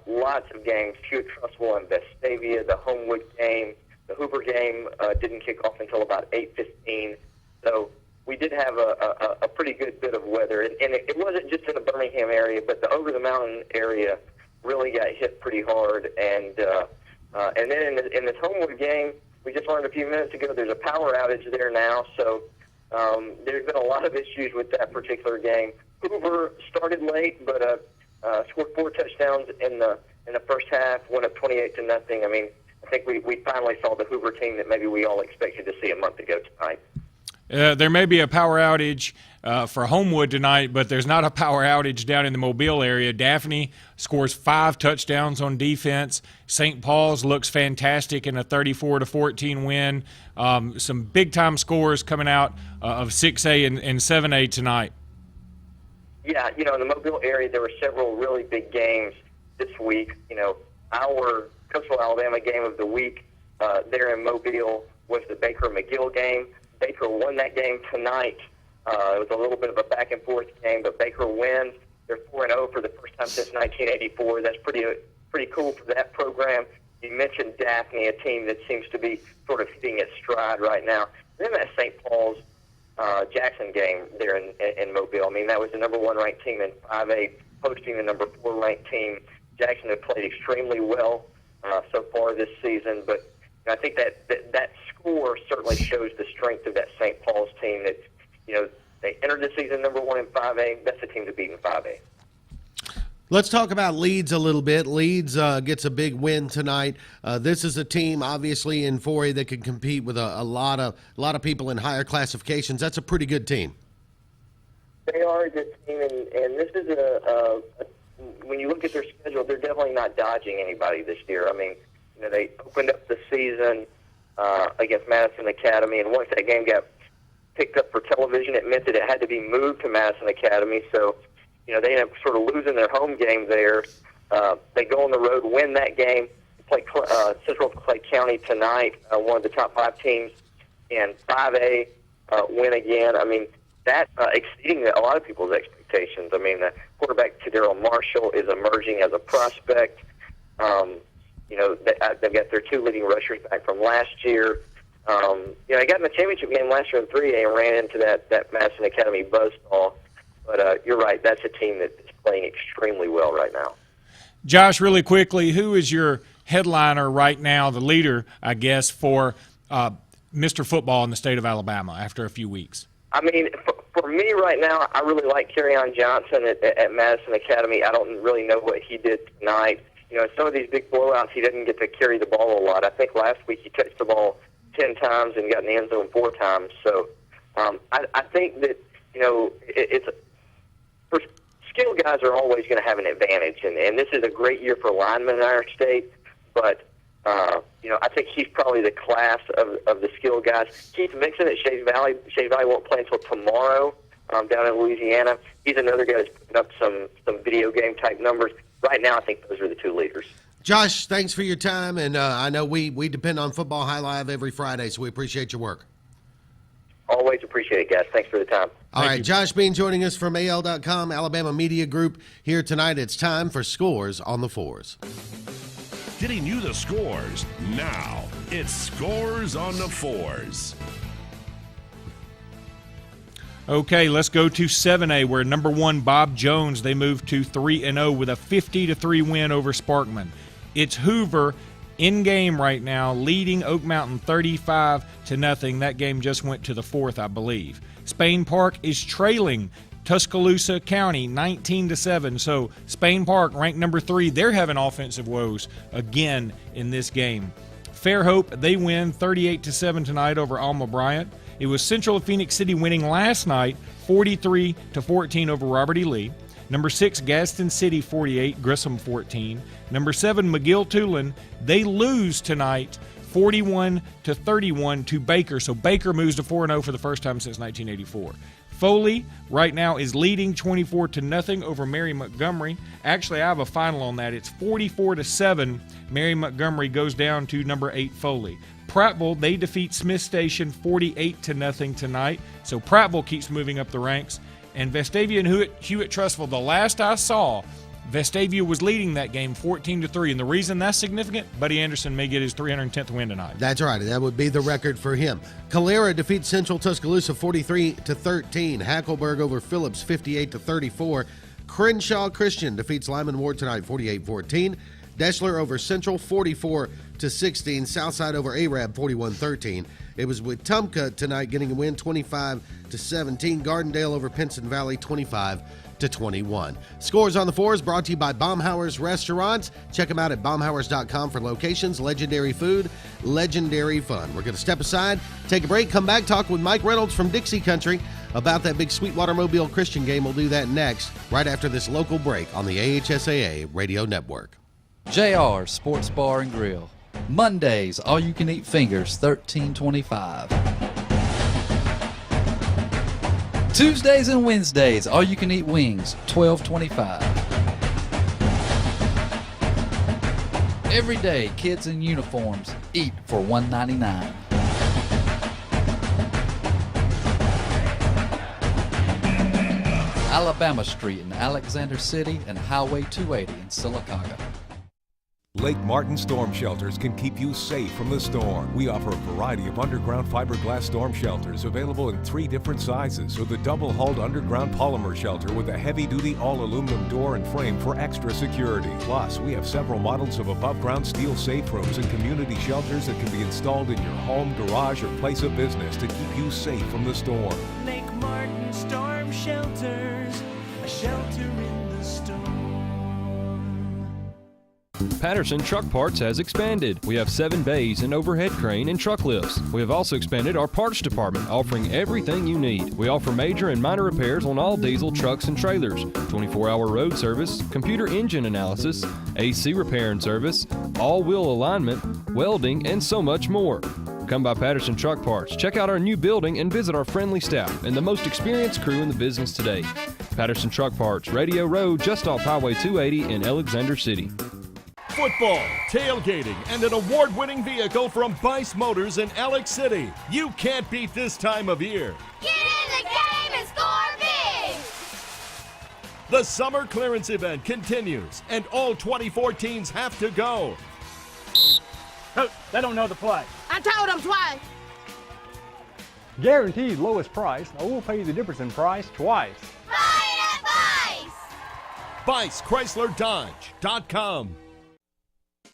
lots of games. Hewitt-Trussville and Vestavia, the Homewood game, the Hoover game didn't kick off until about 8:15. So we did have a pretty good bit of weather, and it wasn't just in the Birmingham area, but the over the mountain area really got hit pretty hard. And then in this Homewood game, we just learned a few minutes ago there's a power outage there now. So there's been a lot of issues with that particular game. Hoover started late, but scored 4 touchdowns in the first half, won up 28-0. I mean, I think we finally saw the Hoover team that maybe we all expected to see a month ago tonight. There may be a power outage for Homewood tonight, but there's not a power outage down in the Mobile area. Daphne scores 5 touchdowns on defense. St. Paul's looks fantastic in a 34-14 win. Some big-time scores coming out of 6A and 7A tonight. Yeah, in the Mobile area, there were several really big games this week. Our Coastal Alabama game of the week there in Mobile was the Baker-McGill game. Baker won that game tonight. It was a little bit of a back-and-forth game, but Baker wins. They're 4-0 for the first time since 1984. That's pretty cool for that program. You mentioned Daphne, a team that seems to be sort of hitting its stride right now. Then that St. Paul's Jackson game there in Mobile. I mean, that was the number 1 ranked team in 5A, hosting the number 4 ranked team. Jackson have played extremely well so far this season, but I think that score certainly shows the strength of that St. Paul's team that, they entered the season number 1 in 5A. That's the team to beat in 5A. Let's talk about Leeds a little bit. Leeds gets a big win tonight. This is a team, obviously, in 4A that can compete with a lot of people in higher classifications. That's a pretty good team. They are a good team, and this is when you look at their schedule, they're definitely not dodging anybody this year. I mean, they opened up the season against Madison Academy, and once that game got picked up for television, it meant that it had to be moved to Madison Academy. So, they ended up sort of losing their home game there. They go on the road, win that game, play Central Clay County tonight, one of the top 5 teams in 5A, win again. I mean, that's exceeding a lot of people's expectations. I mean, the quarterback, Daryl Marshall, is emerging as a prospect. They've got their 2 leading rushers back from last year. They got in the championship game last year in 3A and ran into that Madison Academy buzzsaw. But you're right, that's a team that is playing extremely well right now. Josh, really quickly, who is your headliner right now, the leader, I guess, for Mr. Football in the state of Alabama after a few weeks? I mean, For me right now, I really like Kerryon Johnson at Madison Academy. I don't really know what he did tonight. You know, some of these big blowouts, he didn't get to carry the ball a lot. I think last week he touched the ball 10 times and got in the end zone 4 times. So I think that, you know, for skilled guys are always going to have an advantage, and this is a great year for linemen in our state, but you know, I think he's probably the class of the skilled guys. Keith Mixon at Shays Valley. Shays Valley won't play until tomorrow down in Louisiana. He's another guy that's putting up some video game type numbers. Right now, I think those are the 2 leaders. Josh, thanks for your time, and I know we depend on Football High Live every Friday, so we appreciate your work. Always appreciate it, guys. Thanks for the time. All right, Josh Bean joining us from AL.com, Alabama Media Group. Here tonight, it's time for Scores on the Fours. Getting you the scores now. It's Scores on the Fours. Okay, let's go to 7A, where number 1 Bob Jones, they moved to 3-0 with a 50-3 win over Sparkman. It's Hoover in game right now, leading Oak Mountain 35-0. That game just went to the 4th, I believe. Spain Park is trailing Tuscaloosa County 19-7. So Spain Park, ranked number 3, they're having offensive woes again in this game. Fairhope, they win 38-7 tonight over Alma Bryant. It was Central of Phoenix City winning last night 43-14 over Robert E. Lee. Number 6, Gadsden City 48, Grissom 14. Number 7, McGill-Tulane, they lose tonight 41-31 to Baker. So Baker moves to 4-0 for the first time since 1984. Foley right now is leading 24-0 over Mary Montgomery. Actually, I have a final on that. It's 44-7. Mary Montgomery goes down to number 8 Foley. Prattville, they defeat Smith Station 48-0 tonight. So Prattville keeps moving up the ranks. And Vestavia and Hewitt Trustville, the last I saw, Vestavia was leading that game 14-3. And the reason that's significant, Buddy Anderson may get his 310th win tonight. That's right. That would be the record for him. Calera defeats Central Tuscaloosa 43-13. Hackleburg over Phillips 58-34. Crenshaw Christian defeats Lyman Ward tonight 48-14. Deschler over Central 44-16. Southside over Arab 41-13. It was Wetumpka tonight getting a win 25-17. Gardendale over Pinson Valley 25-21. Scores on the Fours brought to you by Baumhauer's Restaurants. Check them out at baumhauers.com for locations, legendary food, legendary fun. We're going to step aside, take a break, come back, talk with Mike Reynolds from Dixie Country about that big Sweetwater Mobile Christian game. We'll do that next, right after this local break on the AHSAA Radio Network. JR Sports Bar and Grill. Mondays, all you can eat fingers, $13.25. Tuesdays and Wednesdays, all you can eat wings, $12.25. Every day, kids in uniforms eat for $1.99. Alabama Street in Alexander City and Highway 280 in Sylacauga. Lake Martin Storm Shelters can keep you safe from the storm. We offer a variety of underground fiberglass storm shelters available in 3 different sizes, or the double-hulled underground polymer shelter with a heavy-duty all-aluminum door and frame for extra security. Plus, we have several models of above-ground steel safe rooms and community shelters that can be installed in your home, garage, or place of business to keep you safe from the storm. Lake Martin Storm Shelters, a shelter in the storm. Patterson Truck Parts has expanded. We have 7 bays, an overhead crane, and truck lifts. We have also expanded our parts department, offering everything you need. We offer major and minor repairs on all diesel trucks and trailers, 24-hour road service, computer engine analysis, AC repair and service, all-wheel alignment, welding, and so much more. Come by Patterson Truck Parts, check out our new building, and visit our friendly staff and the most experienced crew in the business today. Patterson Truck Parts, Radio Road, just off Highway 280 in Alexander City. Football, tailgating, and an award-winning vehicle from Bice Motors in Alex City. You can't beat this time of year. Get in the game and score big! The summer clearance event continues, and all 24 teams have to go. Coach, they don't know the play. I told them twice. Guaranteed lowest price, or we'll pay you the difference in price twice. Buy it at Bice! BiceChryslerDodge.com.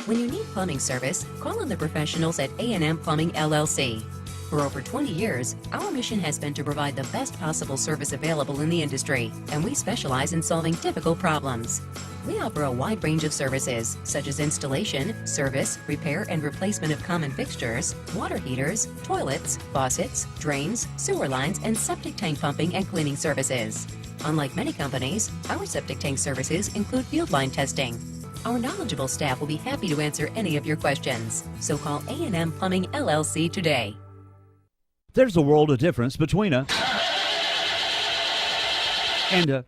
When you need plumbing service, call on the professionals at A&M Plumbing LLC. For over 20 years, our mission has been to provide the best possible service available in the industry, and we specialize in solving difficult problems. We offer a wide range of services, such as installation, service, repair, and replacement of common fixtures, water heaters, toilets, faucets, drains, sewer lines, and septic tank pumping and cleaning services. Unlike many companies, our septic tank services include field line testing. Our knowledgeable staff will be happy to answer any of your questions. So call A&M Plumbing LLC today. There's a world of difference between a and a.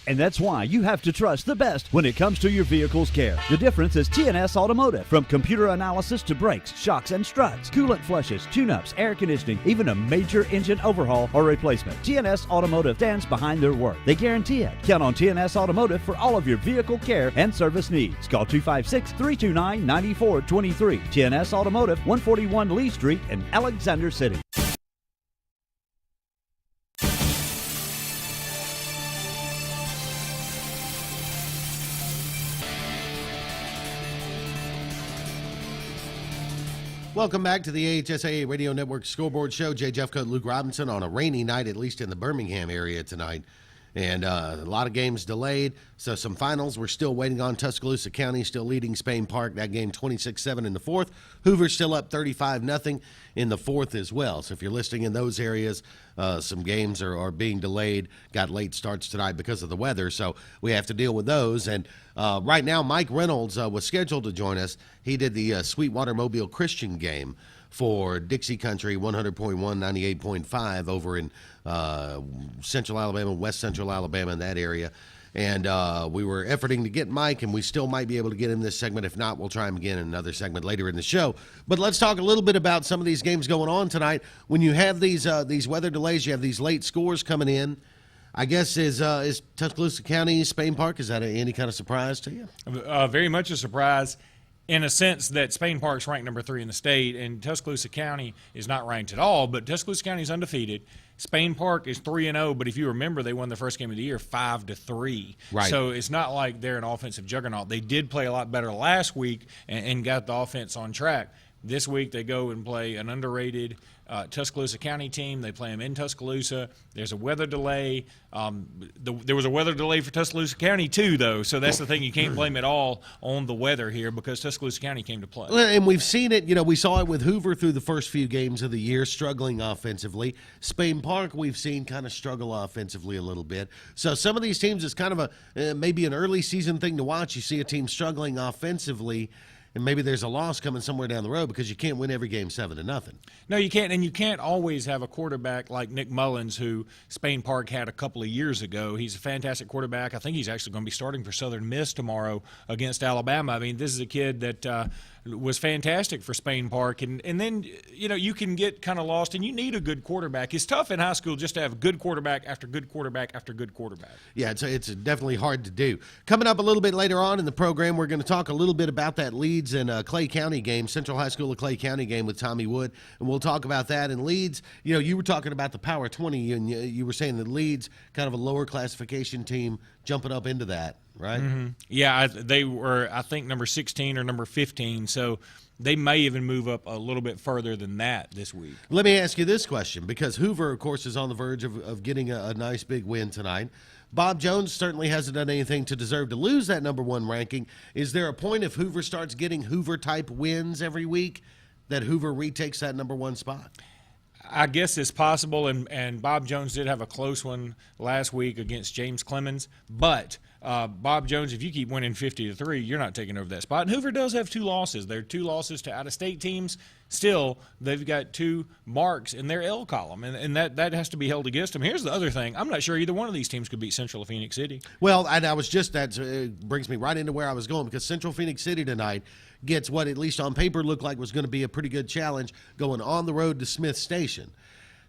And that's why you have to trust the best when it comes to your vehicle's care. The difference is TNS Automotive. From computer analysis to brakes, shocks, and struts, coolant flushes, tune-ups, air conditioning, even a major engine overhaul or replacement. TNS Automotive stands behind their work. They guarantee it. Count on TNS Automotive for all of your vehicle care and service needs. Call 256-329-9423. TNS Automotive, 141 Lee Street in Alexander City. Welcome back to the AHSAA Radio Network Scoreboard Show. Jeffcoat, Luke Robinson on a rainy night, at least in the Birmingham area tonight. And a lot of games delayed. So some finals we're still waiting on. Tuscaloosa County still leading Spain Park. That game 26-7 in the fourth. Hoover still up 35-0 in the fourth as well. So if you're listening in those areas, some games are being delayed. Got late starts tonight because of the weather. So we have to deal with those. And right now, Mike Reynolds was scheduled to join us. He did the Sweetwater Mobile Christian game for Dixie Country 100.1, 98.5 over in Central Alabama, West Central Alabama, in that area. And we were efforting to get Mike, and we still might be able to get him this segment. If not, we'll try him again in another segment later in the show. But let's talk a little bit about some of these games going on tonight. When you have these weather delays, you have these late scores coming in. I guess is Tuscaloosa County, Spain Park, is that any kind of surprise to you? Very much a surprise, in a sense that Spain Park's ranked number 3 in the state, and Tuscaloosa County is not ranked at all, but Tuscaloosa County is undefeated. Spain Park is 3-0, but if you remember, they won their first game of the year 5-3. Right. So it's not like they're an offensive juggernaut. They did play a lot better last week and got the offense on track. This week they go and play an underrated Tuscaloosa County team. They play them in Tuscaloosa. There's a weather delay. There was a weather delay for Tuscaloosa County too, though. So that's the thing. You can't blame it all on the weather here because Tuscaloosa County came to play. Well, and we've seen it. We saw it with Hoover through the first few games of the year, struggling offensively. Spain Park, we've seen kind of struggle offensively a little bit. So some of these teams, it's kind of maybe an early season thing to watch. You see a team struggling offensively, and maybe there's a loss coming somewhere down the road because you can't win every game 7-0. No, you can't, and you can't always have a quarterback like Nick Mullins, who Spain Park had a couple of years ago. He's a fantastic quarterback. I think he's actually going to be starting for Southern Miss tomorrow against Alabama. I mean, this is a kid that was fantastic for Spain Park, and then you can get kind of lost, and you need a good quarterback. It's tough in high school just to have good quarterback after good quarterback after good quarterback. Yeah, it's definitely hard to do. Coming up a little bit later on in the program, we're going to talk a little bit about that Leeds and Clay County game, Central High School of Clay County game with Tommy Wood, and we'll talk about that. And Leeds, you were talking about the Power 20, and you were saying that Leeds, kind of a lower classification team, jumping up into that, right? Mm-hmm. Yeah, they were, I think, number 16 or number 15, so they may even move up a little bit further than that this week. Let me ask you this question, because Hoover, of course, is on the verge of getting a nice big win tonight. Bob Jones certainly hasn't done anything to deserve to lose that number 1 ranking. Is there a point if Hoover starts getting Hoover-type wins every week that Hoover retakes that number 1 spot? I guess it's possible, and Bob Jones did have a close one last week against James Clemens, but Bob Jones, if you keep winning 50-3, you're not taking over that spot. And Hoover does have 2 losses. There are 2 losses to out-of-state teams. Still, they've got 2 marks in their L column, and that has to be held against them. Here's the other thing. I'm not sure either one of these teams could beat Central Phoenix City. Well, and I was just, that brings me right into where I was going, because Central Phoenix City tonight gets what, at least on paper, looked like was going to be a pretty good challenge going on the road to Smith Station.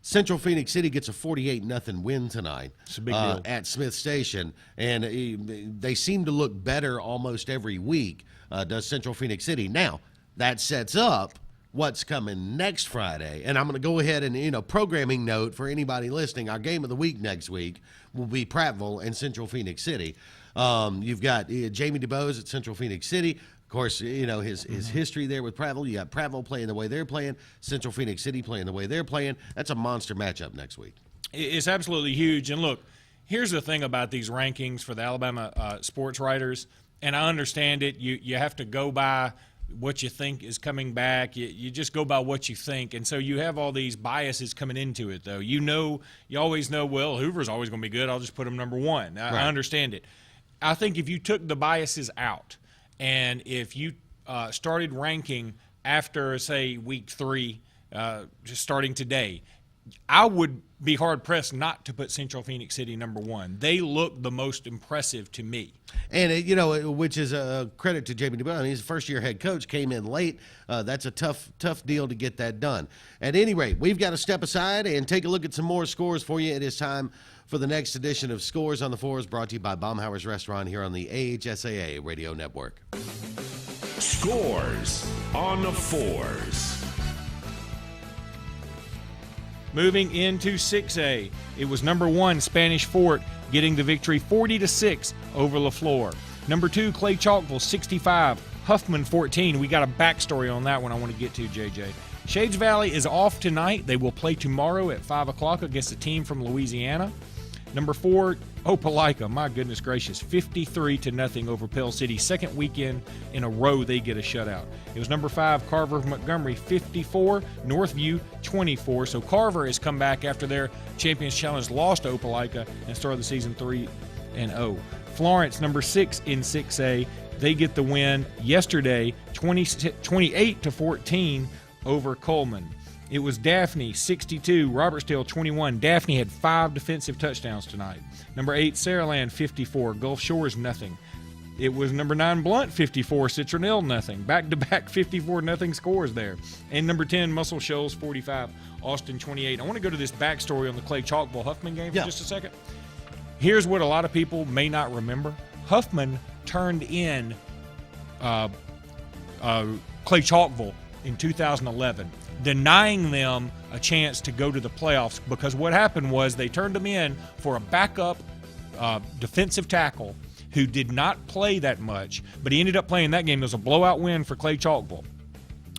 Central Phoenix City gets a 48-0 win tonight. It's a big deal. At Smith Station, and they seem to look better almost every week, does Central Phoenix City. Now, that sets up what's coming next Friday, and I'm going to go ahead and, programming note for anybody listening, our game of the week next week will be Prattville and Central Phoenix City. You've got Jamie DeBose at Central Phoenix City. Of course, you know, his history there with Prattville. You got Prattville playing the way they're playing, Central Phoenix City playing the way they're playing. That's a monster matchup next week. It's absolutely huge. And look, here's the thing about these rankings for the Alabama sports writers, and I understand it. You have to go by what you think is coming back. You just go by what you think. And so you have all these biases coming into it, though. You always know, well, Hoover's always going to be good. I'll just put him number one. I understand it. I think if you took the biases out and if you started ranking after, say, week 3, just starting today, I would be hard-pressed not to put Central Phoenix City number 1. They look the most impressive to me. And, which is a credit to Jamie DeBell. He's a first-year head coach, came in late. That's a tough deal to get that done. At any rate, we've got to step aside and take a look at some more scores for you. It is time for the next edition of Scores on the Fours, brought to you by Baumhauer's Restaurant here on the AHSAA Radio Network. Scores on the Fours. Moving into 6A, it was number 1, Spanish Fort, getting the victory 40-6 over LaFleur. Number 2, Clay Chalkville, 65, Huffman 14. We got a backstory on that one I want to get to, JJ. Shades Valley is off tonight. They will play tomorrow at 5 o'clock against a team from Louisiana. Number 4, Opelika, my goodness gracious, 53-0 over Pell City. Second weekend in a row they get a shutout. It was number 5, Carver of Montgomery, 54, Northview, 24. So Carver has come back after their Champions Challenge lost to Opelika and started the season 3-0. Florence, number 6 in 6A, they get the win yesterday, 28-14 over Coleman. It was Daphne, 62, Robertsdale, 21. Daphne had 5 defensive touchdowns tonight. Number 8, Saraland, 54, Gulf Shores, nothing. It was number 9, Blunt, 54, Citronelle, nothing. Back-to-back 54-0 scores there. And number 10, Muscle Shoals, 45, Austin, 28. I want to go to this backstory on the Clay Chalkville-Huffman game for just a second. Here's what a lot of people may not remember. Huffman turned in Clay Chalkville in 2011, denying them a chance to go to the playoffs, because what happened was they turned them in for a backup defensive tackle who did not play that much, but he ended up playing that game. It was a blowout win for Clay Chalkville.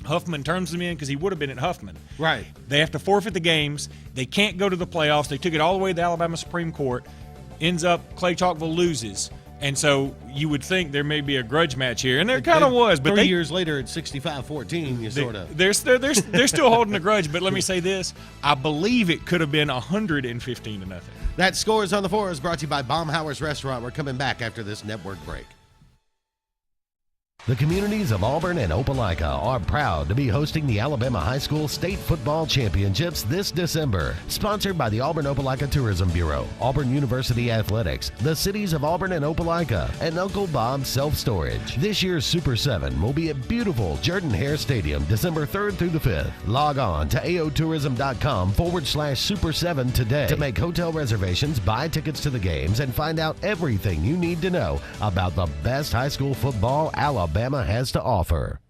Huffman turns them in because he would have been at Huffman. Right. They have to forfeit the games. They can't go to the playoffs. They took it all the way to the Alabama Supreme Court. Ends up Clay Chalkville loses. And so you would think there may be a grudge match here, and there kind of was. But 3 years later at 65-14, you sort of. They're still holding a grudge, but let me say this. I believe it could have been 115-0. That Scores on the Four is brought to you by Baumhauer's Restaurant. We're coming back after this network break. The communities of Auburn and Opelika are proud to be hosting the Alabama High School State Football Championships this December. Sponsored by the Auburn-Opelika Tourism Bureau, Auburn University Athletics, the cities of Auburn and Opelika, and Uncle Bob's Self-Storage. This year's Super 7 will be at beautiful Jordan-Hare Stadium December 3rd through the 5th. Log on to aotourism.com/Super7 today to make hotel reservations, buy tickets to the games, and find out everything you need to know about the best high school football Alabama has to offer.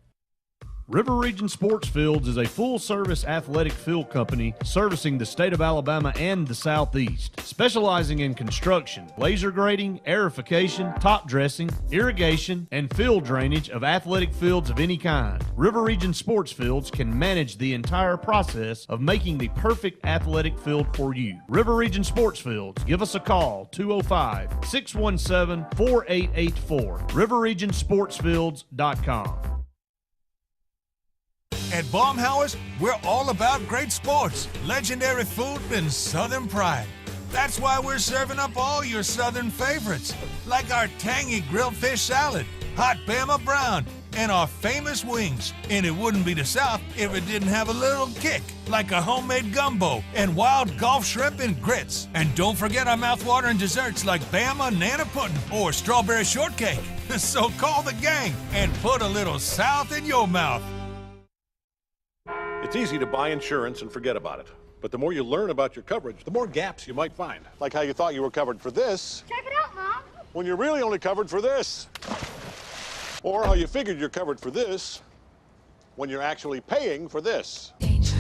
River Region Sports Fields is a full-service athletic field company servicing the state of Alabama and the Southeast, specializing in construction, laser grading, aerification, top dressing, irrigation, and field drainage of athletic fields of any kind. River Region Sports Fields can manage the entire process of making the perfect athletic field for you. River Region Sports Fields. Give us a call, 205-617-4884, riverregionsportsfields.com. At Baumhauer's, we're all about great sports, legendary food, and Southern pride. That's why we're serving up all your Southern favorites, like our tangy grilled fish salad, hot Bama brown, and our famous wings. And it wouldn't be the South if it didn't have a little kick, like a homemade gumbo and wild Gulf shrimp and grits. And don't forget our mouthwatering desserts like Bama Nana Pudding or strawberry shortcake. So call the gang and put a little South in your mouth. It's easy to buy insurance and forget about it. But the more you learn about your coverage, the more gaps you might find. Like how you thought you were covered for this. Check it out, Mom. When you're really only covered for this. Or how you figured you're covered for this when you're actually paying for this. Danger.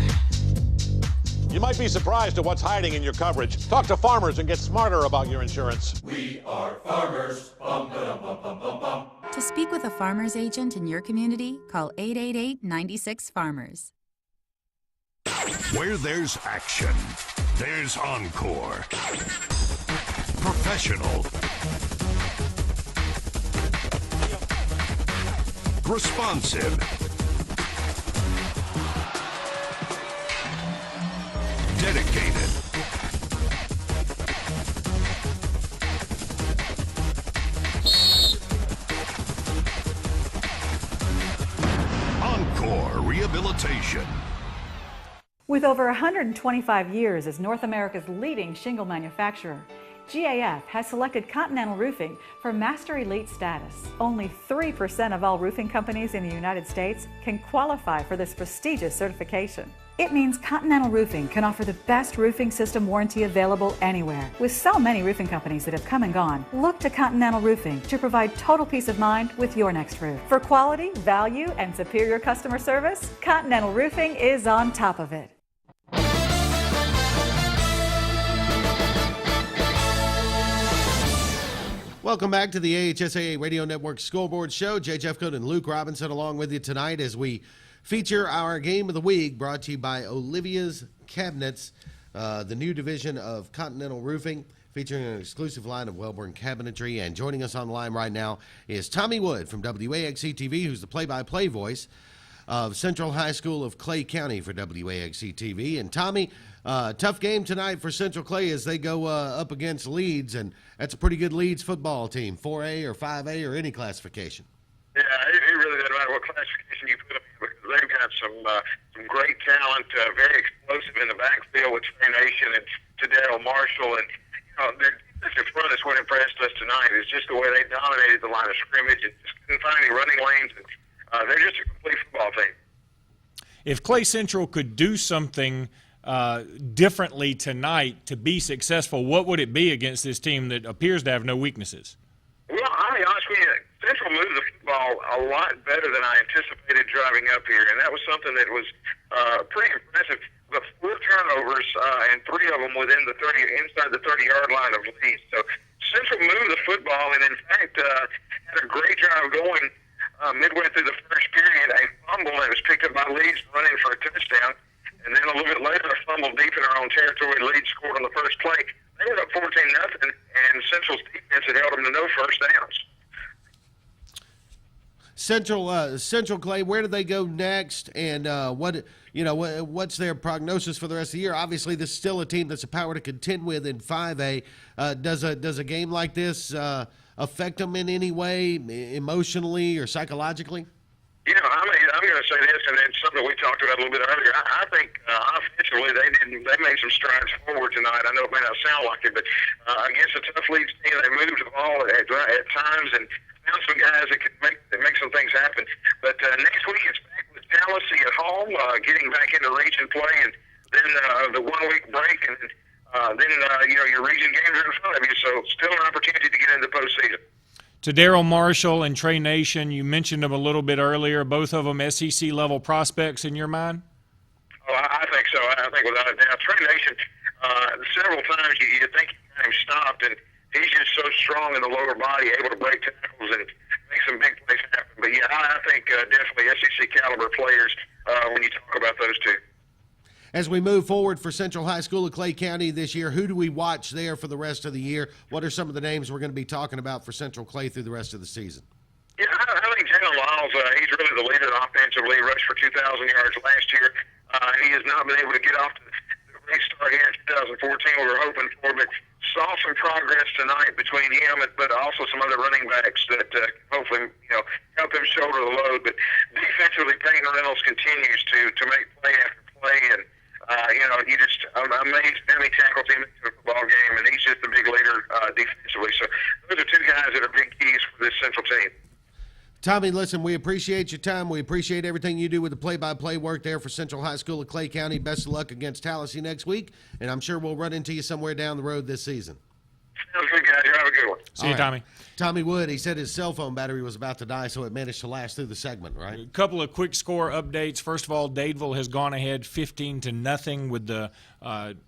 You might be surprised at what's hiding in your coverage. Talk to Farmers and get smarter about your insurance. We are farmers. Bum, ba, dum, bum, bum, bum, bum. To speak with a farmer's agent in your community, call 888-96-FARMERS. Where there's action, there's Encore. Professional. Responsive. Dedicated. Encore Rehabilitation. With over 125 years as North America's leading shingle manufacturer, GAF has selected Continental Roofing for Master Elite status. Only 3% of all roofing companies in the United States can qualify for this prestigious certification. It means Continental Roofing can offer the best roofing system warranty available anywhere. With so many roofing companies that have come and gone, look to Continental Roofing to provide total peace of mind with your next roof. For quality, value, and superior customer service, Continental Roofing is on top of it. Welcome back to the AHSAA Radio Network Scoreboard Show. Jay Jeffcoat and Luke Robinson along with you tonight as we feature our Game of the Week, brought to you by Olivia's Cabinets, the new division of Continental Roofing, featuring an exclusive line of Wellborn cabinetry. And joining us on the line right now is Tommy Wood from WAXC-TV, who's the play-by-play voice of Central High School of Clay County for WAXC-TV. And Tommy, tough game tonight for Central Clay as they go up against Leeds, and that's a pretty good Leeds football team, 4A or 5A or any classification. Yeah, it really doesn't matter what classification you put them in, because they've got some great talent, very explosive in the backfield with Trey Nation and Daryl Marshall, and their defensive front is what impressed us tonight. Is just the way they dominated the line of scrimmage and just couldn't find any running lanes. And they're just a complete football team. If Clay Central could do something differently tonight to be successful, what would it be against this team that appears to have no weaknesses? Well, I'll be honest with you, Central moved the football a lot better than I anticipated driving up here, and that was something that was pretty impressive. The 4 turnovers and 3 of them within the inside the 30-yard line of Leeds. So Central moved the football, and in fact had a great drive going midway through the first period. A fumble that was picked up by Leeds running for a touchdown, and then a little bit later a fumble deep in our own territory. Leeds scored on the first play. They ended up 14-0, and Central's defense had held them to no first downs. Central Clay, where do they go next, and what's their prognosis for the rest of the year? Obviously, this is still a team that's a power to contend with in 5A. Does a game like this affect them in any way, emotionally or psychologically? I'm going to say this, and it's something we talked about a little bit earlier. I think offensively they made some strides forward tonight. I know it may not sound like it, but against a tough Leeds team, they moved the ball at times and found some guys that could make some things happen. But next week it's back with Tallahassee at home, getting back into region play, and then the 1 week break, and then your region games are in front of you. So still an opportunity to get into the postseason. To Daryl Marshall and Trey Nation, you mentioned them a little bit earlier. Both of them SEC-level prospects in your mind? Oh, I think so. I think without a doubt. Trey Nation, several times you think he got him stopped, and he's just so strong in the lower body, able to break tackles and make some big plays happen. But, yeah, I think definitely SEC-caliber players when you talk about those two. As we move forward for Central High School of Clay County this year, who do we watch there for the rest of the year? What are some of the names we're going to be talking about for Central Clay through the rest of the season? Yeah, I think Jalen Lyles, he's really the leader offensively. Rushed for 2,000 yards last year. He has not been able to get off to the great start here in 2014 we were hoping for, but saw some progress tonight between him, but also some other running backs that hopefully help him shoulder the load. But defensively, Peyton Reynolds continues to make play after play, and I'm amazed how many tackles he makes in a football game, and he's just a big leader defensively. So those are 2 guys that are big keys for this Central team. Tommy, listen, we appreciate your time. We appreciate everything you do with the play-by-play work there for Central High School of Clay County. Best of luck against Tallahassee next week, and I'm sure we'll run into you somewhere down the road this season. Sounds good, guys. You have a good one. See you, Tommy. Tommy Wood, he said his cell phone battery was about to die, so it managed to last through the segment, right? A couple of quick score updates. First of all, Dadeville has gone ahead 15-0 with the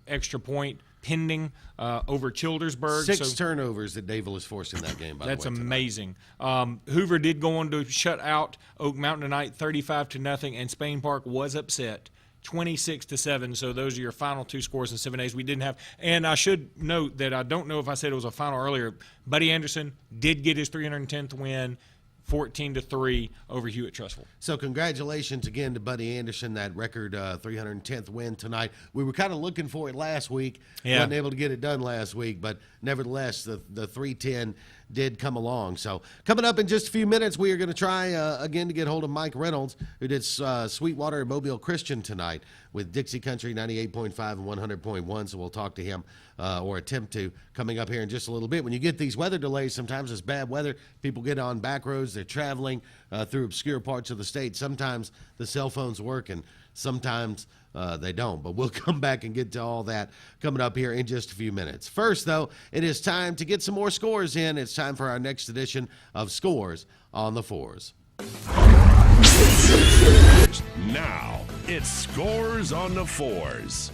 extra point pending over Childersburg. Six turnovers that Dadeville has forced in that game, by the way. That's amazing. Hoover did go on to shut out Oak Mountain tonight 35-0, and Spain Park was upset 26-7. So those are your final two scores in 7 days. We didn't have, and I should note that I don't know if I said it was a final earlier. Buddy Anderson did get his 310th win, 14-3 over Hewitt Trustful. So congratulations again to Buddy Anderson, that record 310th win tonight. We were kind of looking for it last week. Yeah. Wasn't able to get it done last week, but nevertheless, the 310 did come along. So coming up in just a few minutes, we are going to try again to get hold of Mike Reynolds, who did Sweetwater and Mobile Christian tonight with Dixie Country 98.5 and 100.1. So we'll talk to him or attempt to coming up here in just a little bit. When you get these weather delays, sometimes it's bad weather. People get on back roads. They're traveling through obscure parts of the state. Sometimes the cell phones work and sometimes they don't. But we'll come back and get to all that coming up here in just a few minutes. First, though, it is time to get some more scores in. It's time for our next edition of Scores on the Fours. Now, it's Scores on the Fours.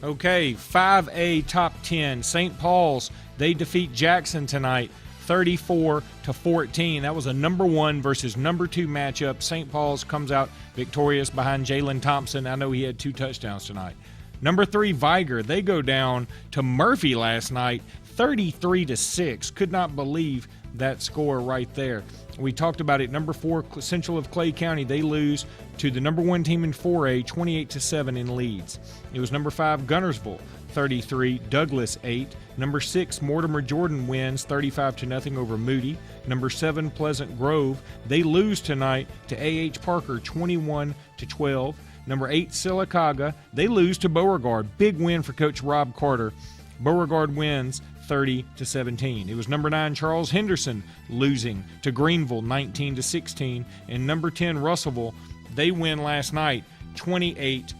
Okay, 5A top 10. St. Paul's, they defeat Jackson tonight 34-14. That was a number 1 versus number 2 matchup. St. Paul's comes out victorious behind Jalen Thompson. I know he had 2 touchdowns tonight. Number 3, Viger, they go down to Murphy last night 33-6. Could not believe that score right there. We talked about it. Number 4, Central of Clay County, they lose to the number 1 team in 4A 28-7 in Leeds. It was number 5, Gunnersville 33, Douglas 8. Number 6, Mortimer Jordan wins 35-0 over Moody. Number 7, Pleasant Grove, they lose tonight to A.H. Parker 21-12. Number 8, Sylacauga, they lose to Beauregard. Big win for Coach Rob Carter. Beauregard wins 30-17. It was number 9, Charles Henderson, losing to Greenville 19-16. And number 10, Russellville, they win last night 28-8.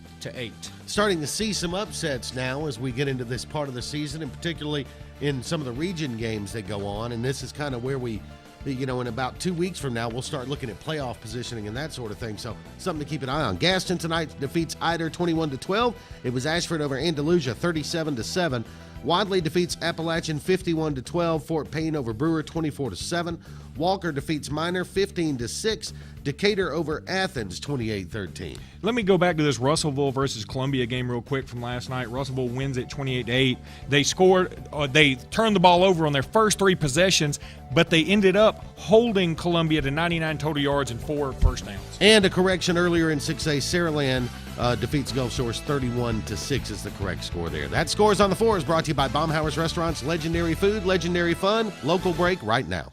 Starting to see some upsets now as we get into this part of the season, and particularly in some of the region games that go on. And this is kind of where we, in about 2 weeks from now, we'll start looking at playoff positioning and that sort of thing. So something to keep an eye on. Gaston tonight defeats Eider 21-12. It was Ashford over Andalusia 37-7. Wadley defeats Appalachian 51-12. Fort Payne over Brewer 24-7. Walker defeats Minor 15-6. Decatur over Athens 28-13. Let me go back to this Russellville versus Columbia game real quick from last night. Russellville wins it 28-8. They scored, they turned the ball over on their first 3 possessions, but they ended up holding Columbia to 99 total yards and 4 first downs. And a correction earlier in 6A, Saraland defeats Gulf Shores 31-6 is the correct score there. That Scores on the Four is brought to you by Baumhauer's Restaurants, legendary food, legendary fun. Local break right now.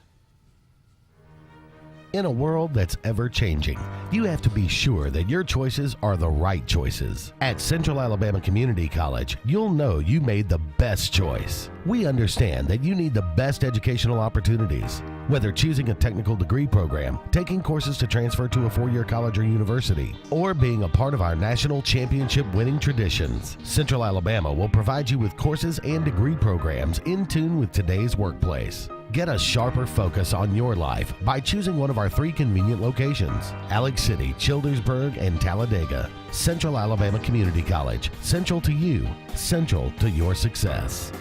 In a world that's ever-changing, you have to be sure that your choices are the right choices. At Central Alabama Community College, you'll know you made the best choice. We understand that you need the best educational opportunities. Whether choosing a technical degree program, taking courses to transfer to a 4-year college or university, or being a part of our national championship winning traditions, Central Alabama will provide you with courses and degree programs in tune with today's workplace. Get a sharper focus on your life by choosing one of our 3 convenient locations: Alex City, Childersburg, and Talladega. Central Alabama Community College. Central to you. Central to your success.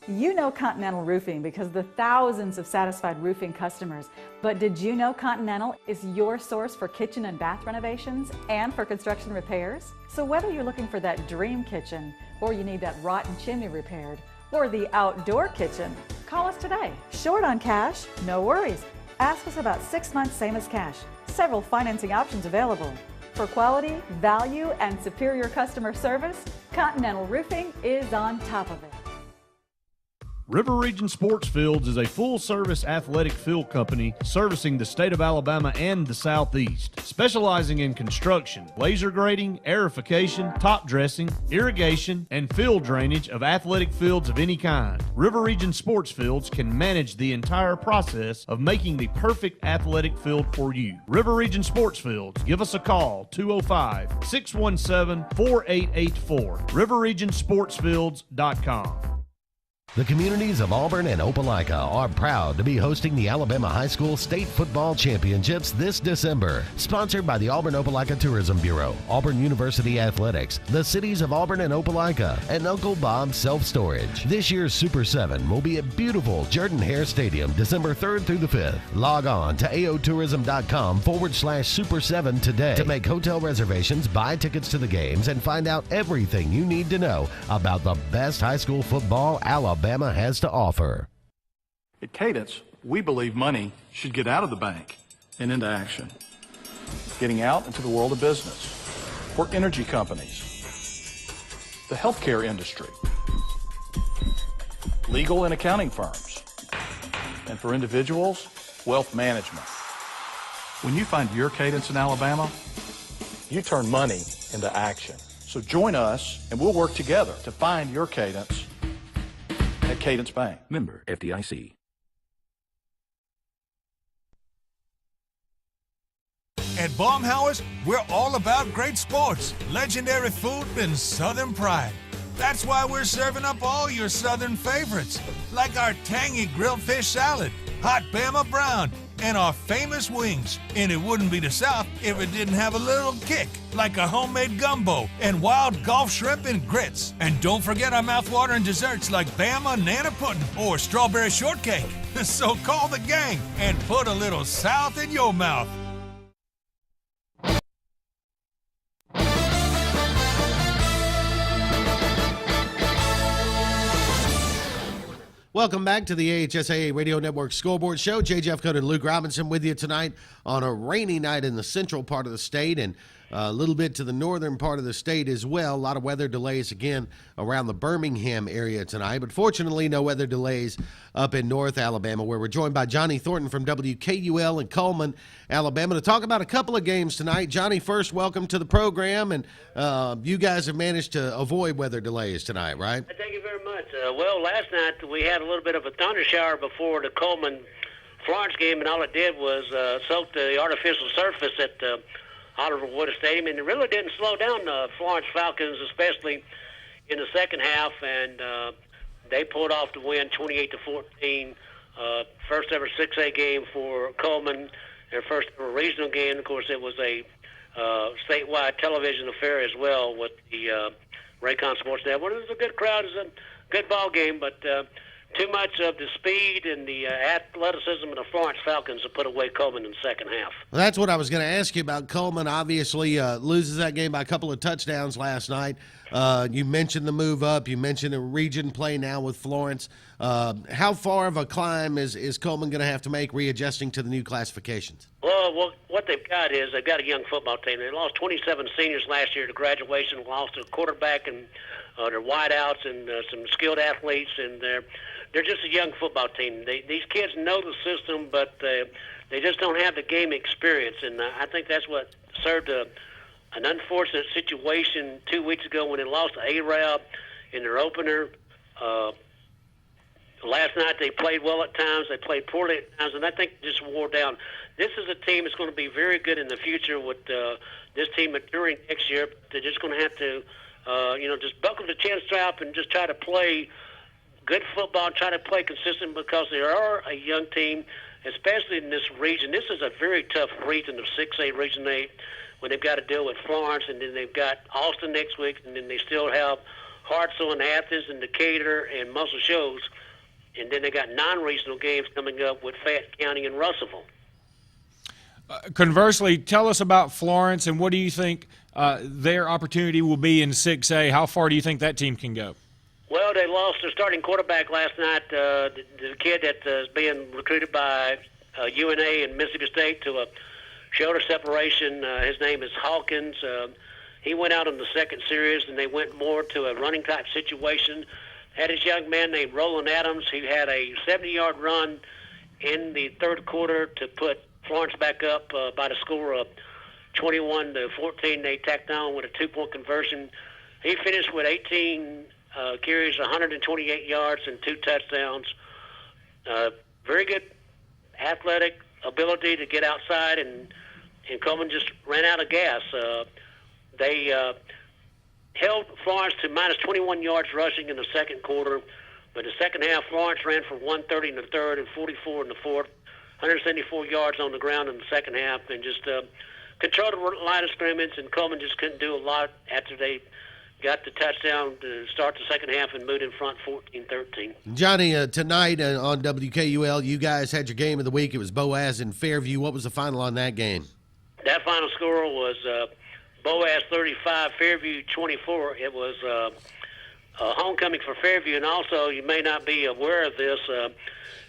You know Continental Roofing because of the thousands of satisfied roofing customers. But did you know Continental is your source for kitchen and bath renovations and for construction repairs? So whether you're looking for that dream kitchen, or you need that rotten chimney repaired, or the outdoor kitchen, call us today. Short on cash? No worries. Ask us about 6 months, same as cash. Several financing options available. For quality, value, and superior customer service, Continental Roofing is on top of it. River Region Sports Fields is a full-service athletic field company servicing the state of Alabama and the Southeast, specializing in construction, laser grading, aerification, top dressing, irrigation, and field drainage of athletic fields of any kind. River Region Sports Fields can manage the entire process of making the perfect athletic field for you. River Region Sports Fields. Give us a call, 205-617-4884. RiverRegionSportsFields.com. The communities of Auburn and Opelika are proud to be hosting the Alabama High School State Football Championships this December. Sponsored by the Auburn-Opelika Tourism Bureau, Auburn University Athletics, the cities of Auburn and Opelika, and Uncle Bob's Self Storage. This year's Super 7 will be at beautiful Jordan-Hare Stadium December 3rd through the 5th. Log on to aotourism.com/Super7 today to make hotel reservations, buy tickets to the games, and find out everything you need to know about the best high school football Alabama has to offer. At Cadence, we believe money should get out of the bank and into action, getting out into the world of business, for energy companies, the healthcare industry, legal and accounting firms, and for individuals, wealth management. When you find your Cadence in Alabama, you turn money into action. So join us and we'll work together to find your Cadence at Cadence Bank. Member FDIC. At Baumhauer's, we're all about great sports, legendary food, and Southern pride. That's why we're serving up all your Southern favorites, like our tangy grilled fish salad, hot Bama brown, and our famous wings. And it wouldn't be the South if it didn't have a little kick, like a homemade gumbo and wild Gulf shrimp and grits. And don't forget our mouthwatering desserts like Bama Nana Pudding or strawberry shortcake. So call the gang and put a little South in your mouth. Welcome back to the AHSAA Radio Network Scoreboard Show. Jeffcoat and Luke Robinson with you tonight on a rainy night in the central part of the state and a little bit to the northern part of the state as well. A lot of weather delays again around the Birmingham area tonight, but fortunately no weather delays up in North Alabama, where we're joined by Johnny Thornton from WKUL in Coleman, Alabama, to talk about a couple of games tonight. Johnny, first, welcome to the program, and you guys have managed to avoid weather delays tonight, right? Thank you very much. Well, last night we had a little bit of a thunder shower before the Coleman-Florence game, and all it did was soak the artificial surface at Oliver Wood Stadium, and it really didn't slow down the Florence Falcons, especially in the second half, and they pulled off the win 28-14. First ever 6A game for Coleman, their first ever regional game. Of course, it was a statewide television affair as well with the Raycon Sports Network. It was a good crowd. It was a good ball game, but too much of the speed and the athleticism of the Florence Falcons to put away Coleman in the second half. Well, that's what I was going to ask you about. Coleman obviously loses that game by a couple of touchdowns last night. You mentioned the move up. You mentioned a region play now with Florence. How far of a climb is Coleman going to have to make readjusting to the new classifications? Well, what they've got is they've got a young football team. They lost 27 seniors last year to graduation, lost a quarterback and their wideouts and some skilled athletes, and they're just a young football team. These kids know the system, but they just don't have the game experience, and I think that's what served an unfortunate situation 2 weeks ago when they lost to AHSAA in their opener. Last night they played well at times, they played poorly at times, and I think just wore down. This is a team that's going to be very good in the future with this team maturing next year. They're just going to have to just buckle the chin strap and just try to play good football, try to play consistent, because they are a young team, especially in this region. This is a very tough region, the 6A Region 8, when they've got to deal with Florence, and then they've got Austin next week, and then they still have Hartselle and Athens and Decatur and Muscle Shoals, and then they got non-regional games coming up with Fayette County and Russellville. Conversely, tell us about Florence, and what do you think their opportunity will be in 6A? How far do you think that team can go? Well, they lost their starting quarterback last night, the kid that is being recruited by UNA and Mississippi State to a shoulder separation. His name is Hawkins. He went out in the second series, and they went more to a running type situation. had this young man named Roland Adams. He had a 70-yard run in the third quarter to put Florence back up by the score of 21-14. They tacked on with a 2-point conversion. He finished with 18 carries, 128 yards, and 2 touchdowns. Very good athletic ability to get outside, and Coleman just ran out of gas. They held Florence to minus 21 yards rushing in the second quarter, but the second half, Florence ran for 130 in the third and 44 in the fourth, 174 yards on the ground in the second half, and just controlled the line of scrimmage, and Coleman just couldn't do a lot after they got the touchdown to start the second half and moved in front 14-13. Johnny, tonight on WKUL, you guys had your game of the week. It was Boaz and Fairview. What was the final on that game? That final score was Boaz 35, Fairview 24. It was a homecoming for Fairview, and also you may not be aware of this.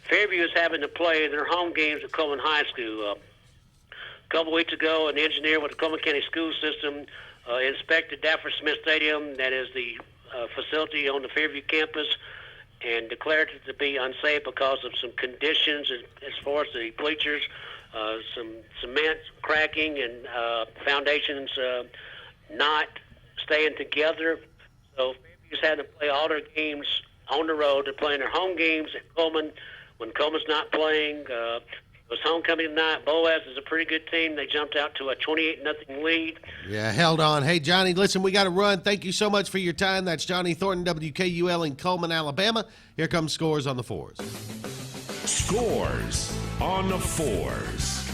Fairview is having to play their home games at Coleman High School. A couple weeks ago, an engineer with the Coleman County School System inspected Dafford Smith Stadium, that is the facility on the Fairview campus, and declared it to be unsafe because of some conditions as far as the bleachers, some cement cracking and foundations not staying together. So Fairview's had to play all their games on the road. They're playing their home games at Coleman when Coleman's not playing. It was homecoming tonight. Boaz is a pretty good team. They jumped out to a 28-0 lead. Yeah, held on. Hey, Johnny, listen, we got to run. Thank you so much for your time. That's Johnny Thornton, WKUL in Coleman, Alabama. Here comes Scores on the Fours. Scores on the Fours.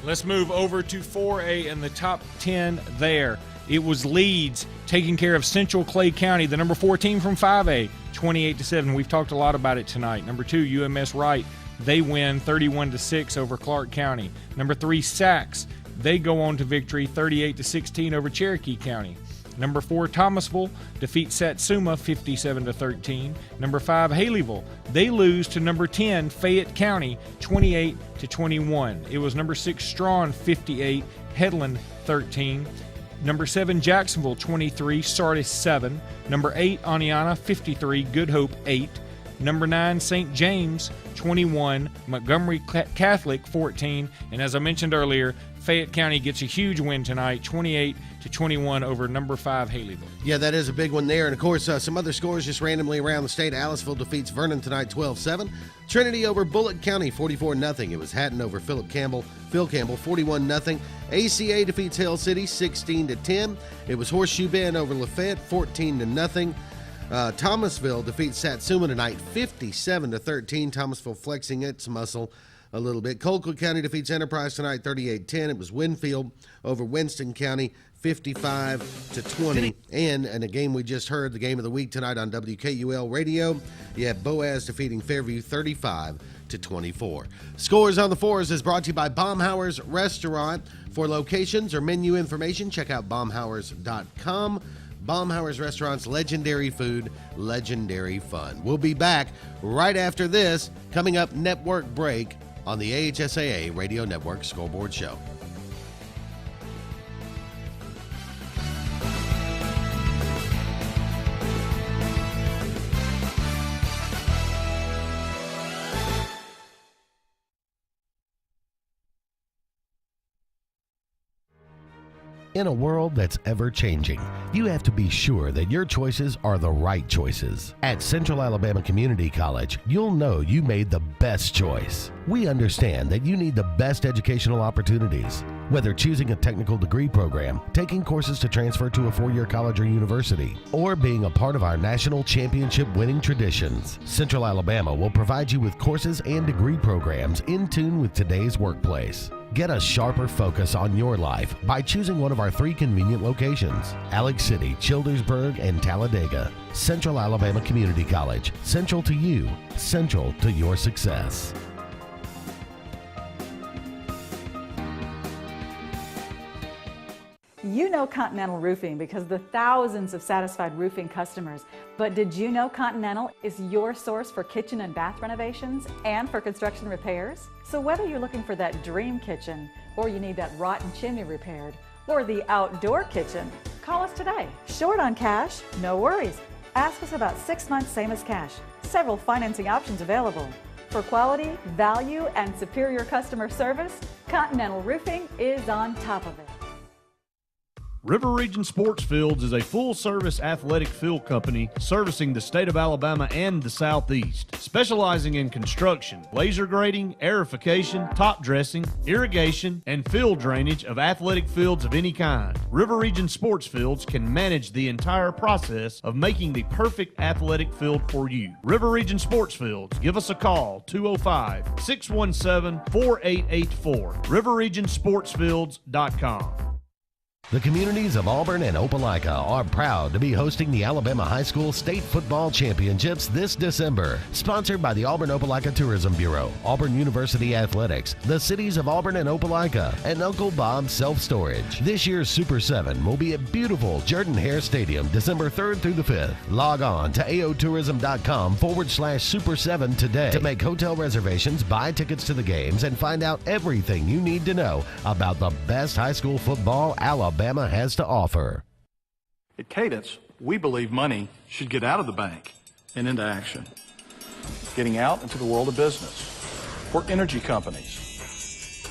Let's move over to 4A and the top 10 there. It was Leeds taking care of Central Clay County, the number 4 team from 5A, 28-7. We've talked a lot about it tonight. Number 2, UMS Wright, they win 31-6 over Clark County. Number 3, Sachs, they go on to victory 38-16 over Cherokee County. Number 4, Thomasville defeats Satsuma 57-13. Number 5, Haleyville, they lose to number 10, Fayette County 28-21. It was number 6, Strawn 58, Headland 13. Number 7, Jacksonville 23, Sardis 7. Number 8, Aniana 53, Good Hope 8. Number 9, St. James 21, Montgomery Catholic 14. And as I mentioned earlier, Fayette County gets a huge win tonight, 28-21 over number 5 Haleyville. Yeah, that is a big one there. And, of course, some other scores just randomly around the state. Aliceville defeats Vernon tonight 12-7. Trinity over Bullock County 44-0. It was Hatton over Phil Campbell 41-0. AHSAA defeats Hill City 16-10. It was Horseshoe Bend over Lafayette 14-0. Thomasville defeats Satsuma tonight 57-13. Thomasville flexing its muscle a little bit. Colquitt County defeats Enterprise tonight 38-10. It was Winfield over Winston County 55-20. And a game we just heard, the game of the week tonight on WKUL Radio, you have Boaz defeating Fairview 35-24. Scores on the Fours is brought to you by Baumhauer's Restaurant. For locations or menu information, check out baumhauers.com. Baumhauer's Restaurant's legendary food, legendary fun. We'll be back right after this, coming up network break on the AHSAA Radio Network Scoreboard Show. In a world that's ever-changing, you have to be sure that your choices are the right choices. At Central Alabama Community College, you'll know you made the best choice. We understand that you need the best educational opportunities. Whether choosing a technical degree program, taking courses to transfer to a 4-year college or university, or being a part of our national championship winning traditions, Central Alabama will provide you with courses and degree programs in tune with today's workplace. Get a sharper focus on your life by choosing one of our 3 convenient locations: Alex City, Childersburg, and Talladega. Central Alabama Community College. Central to you, central to your success. You know Continental Roofing because of the thousands of satisfied roofing customers. But did you know Continental is your source for kitchen and bath renovations and for construction repairs? So whether you're looking for that dream kitchen, or you need that rotten chimney repaired, or the outdoor kitchen, Call us today. Short on cash? No worries. Ask us about 6 months, same as cash. Several financing options available. For quality, value, and superior customer service, Continental Roofing is on top of it. River Region Sports Fields is a full-service athletic field company servicing the state of Alabama and the Southeast, specializing in construction, laser grading, aerification, top dressing, irrigation, and field drainage of athletic fields of any kind. River Region Sports Fields can manage the entire process of making the perfect athletic field for you. River Region Sports Fields, give us a call, 205-617-4884, riverregionsportsfields.com. The communities of Auburn and Opelika are proud to be hosting the Alabama High School State Football Championships this December. Sponsored by the Auburn-Opelika Tourism Bureau, Auburn University Athletics, the cities of Auburn and Opelika, and Uncle Bob's Self-Storage. This year's Super 7 will be at beautiful Jordan-Hare Stadium December 3rd through the 5th. Log on to aotourism.com/Super7 today to make hotel reservations, buy tickets to the games, and find out everything you need to know about the best high school football Alabama has to offer. At Cadence, we believe money should get out of the bank and into action. Getting out into the world of business, for energy companies,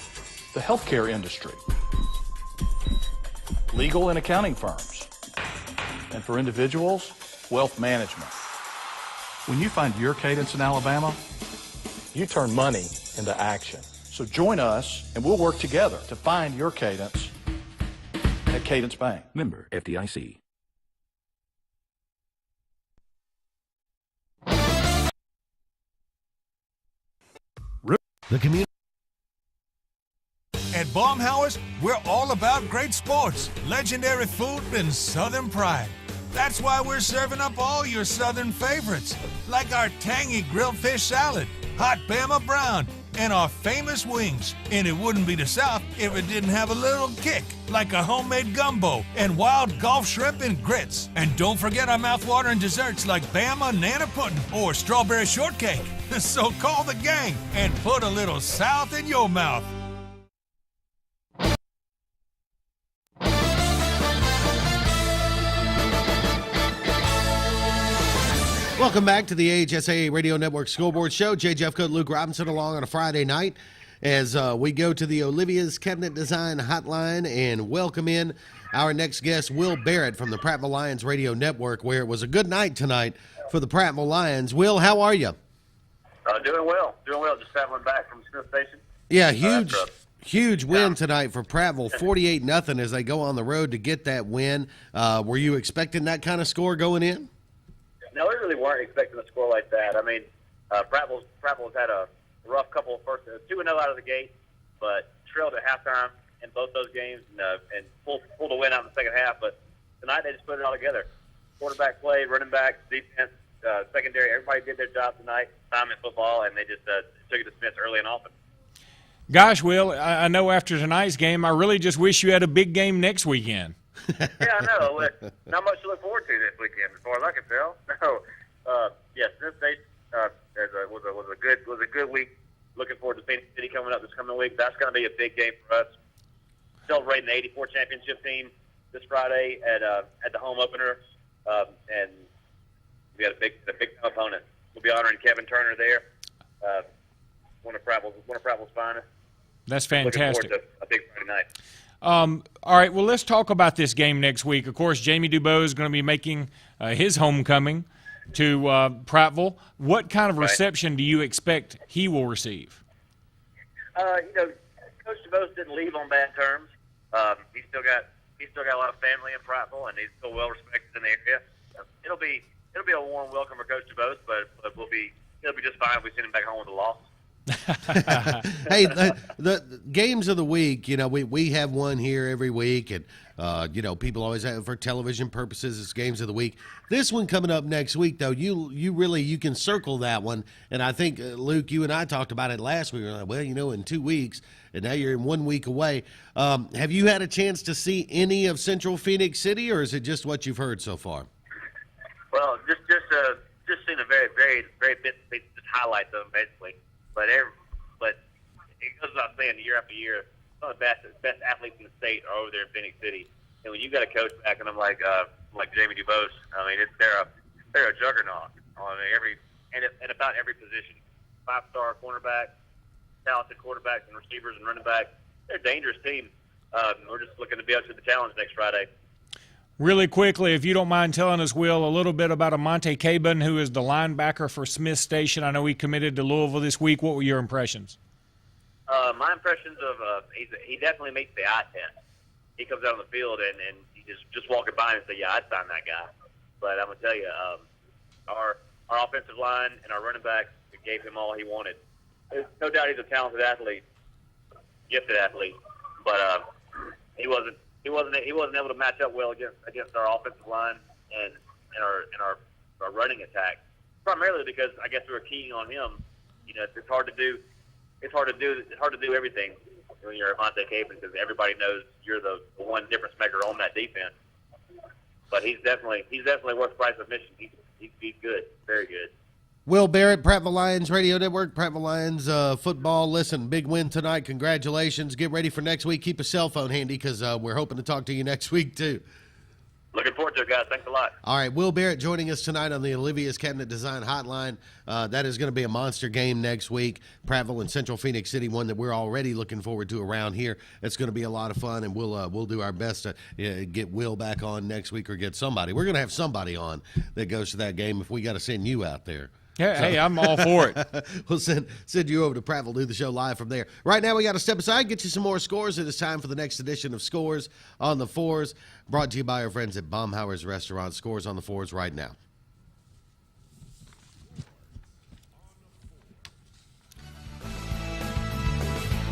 the healthcare industry, legal and accounting firms, and for individuals, wealth management. When you find your Cadence in Alabama, you turn money into action. So join us and we'll work together to find your Cadence at Cadence Bank. Member FDIC. The community. At Baumhauer's, we're all about great sports, legendary food, and Southern pride. That's why we're serving up all your Southern favorites, like our tangy grilled fish salad, hot Bama brown, and our famous wings. And it wouldn't be the South if it didn't have a little kick, like a homemade gumbo and wild Gulf shrimp and grits. And don't forget our mouthwatering desserts like Bama Nana Pudding or strawberry shortcake. So call the gang and put a little South in your mouth. Welcome back to the AHSAA Radio Network Scoreboard Show. Jeffcoat, Luke Robinson along on a Friday night as we go to the Olivia's Cabinet Design Hotline and welcome in our next guest, Will Barrett from the Prattville Lions Radio Network, where it was a good night tonight for the Prattville Lions. Will, how are you? Doing well. Just traveling back from Smith Station. Yeah, huge win tonight for Prattville, 48-0 as they go on the road to get that win. Were you expecting that kind of score going in? No, we really weren't expecting a score like that. I mean, Prattville's had a rough couple of first 2-0 out of the gate, but trailed at halftime in both those games and pulled a win out in the second half. But tonight they just put it all together. Quarterback play, running back, defense, secondary. Everybody did their job tonight. Time in football, and they just took it to Smith early and often. Gosh, Will, I know after tonight's game, I really just wish you had a big game next weekend. Yeah, I know. Not much to look forward to this weekend, as far as I can tell. No, Smith State was a good week. Looking forward to Phoenix City coming up this coming week. That's going to be a big game for us. Celebrating the '84 championship team this Friday at the home opener, and we got a big time opponent. We'll be honoring Kevin Turner there, one of Prattville's finest. That's fantastic. Looking forward to a big Friday night. All right, well, let's talk about this game next week. Of course, Jamie Dubois is going to be making his homecoming to Prattville. What kind of reception do you expect he will receive? Coach Dubois didn't leave on bad terms. He's still got a lot of family in Prattville, and he's still well respected in the area. It'll be a warm welcome for Coach Dubois, but it'll be just fine if we send him back home with a loss. Hey, the games of the week, we have one here every week, and people always have for television purposes it's games of the week. This one coming up next week, though, you can circle that one, and I think Luke, you and I talked about it last week. We were like, well, in 2 weeks, and now you're in 1 week away. Have you had a chance to see any of Central Phoenix City, or is it just what you've heard so far? Well, just seen a very, very, very bit, just highlights of them basically. But it goes without saying, year after year, some of the best athletes in the state are over there in Phoenix City. And when you got a coach backing them like Jamie DuBose, I mean, they're a juggernaut on about every position. 5-star cornerback, talented quarterbacks and receivers and running backs. They're a dangerous team. We're just looking to be up to the challenge next Friday. Really quickly, if you don't mind telling us, Will, a little bit about Amonte Cabin, who is the linebacker for Smith Station. I know he committed to Louisville this week. What were your impressions? My impressions of he definitely makes the eye test. He comes out on the field and he just walking by and say, yeah, I'd sign that guy. But I'm gonna tell you, our offensive line and our running backs gave him all he wanted. There's no doubt he's a talented athlete, gifted athlete, but he wasn't able to match up well against our offensive line and our running attack. Primarily because I guess we were keying on him. You know, it's hard to do everything when you're Amonte Cabin because everybody knows you're the one difference maker on that defense. But he's definitely worth the price of admission. He's good, very good. Will Barrett, Prattville Lions Radio Network, Prattville Lions football. Listen, big win tonight. Congratulations. Get ready for next week. Keep a cell phone handy because we're hoping to talk to you next week too. Looking forward to it, guys. Thanks a lot. All right, Will Barrett joining us tonight on the Olivia's Cabinet Design Hotline. That is going to be a monster game next week. Prattville and Central Phoenix City, one that we're already looking forward to around here. It's going to be a lot of fun, and we'll do our best to get Will back on next week or get somebody. We're going to have somebody on that goes to that game if we got to send you out there. Yeah, so, hey, I'm all for it. We'll send you over to Prattville, do the show live from there. Right now, we got to step aside, get you some more scores. It is time for the next edition of Scores on the Fours, brought to you by our friends at Baumhauer's Restaurant. Scores on the Fours right now.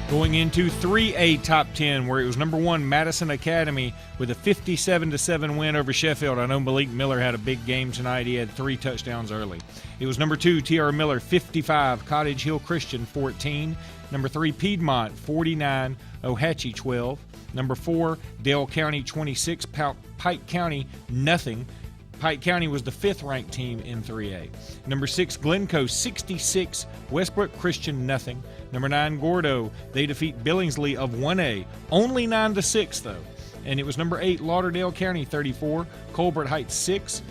Going into 3A Top 10, where it was number 1, Madison Academy, with a 57-7 win over Sheffield. I know Malik Miller had a big game tonight. He had 3 touchdowns early. It was number 2, T.R. Miller, 55, Cottage Hill Christian, 14. Number 3, Piedmont, 49, Ohatchee, 12. Number 4, Dale County, 26, Pike County, nothing. Pike County was the 5th-ranked team in 3A. Number 6, Glencoe, 66, Westbrook Christian, nothing. Number 9, Gordo, they defeat Billingsley of 1A, only 9-6 though. And it was number 8, Lauderdale County, 34, Colbert Heights, 6.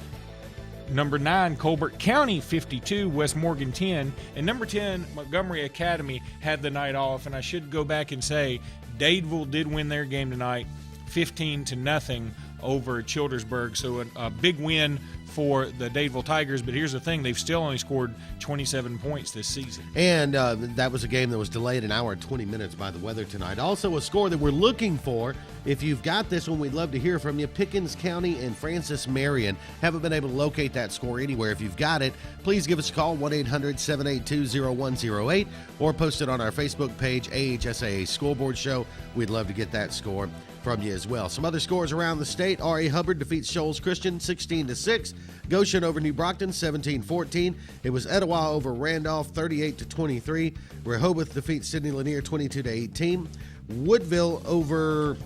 Number 9, Colbert County, 52, West Morgan, 10. And number 10, Montgomery Academy had the night off. And I should go back and say, Dadeville did win their game tonight, 15-0 over Childersburg. So a big win for the Dadeville Tigers, but here's the thing, they've still only scored 27 points this season. And that was a game that was delayed an hour and 20 minutes by the weather tonight. Also a score that we're looking for. If you've got this one, we'd love to hear from you. Pickens County and Francis Marion. Haven't been able to locate that score anywhere. If you've got it, please give us a call, 1-800-782-0108, or post it on our Facebook page, AHSAA Scoreboard Show. We'd love to get that score from you as well. Some other scores around the state. R.A. Hubbard defeats Shoals Christian 16-6. Goshen over New Brockton 17-14. It was Etowah over Randolph 38-23. Rehoboth defeats Sidney Lanier 22-18. Woodville over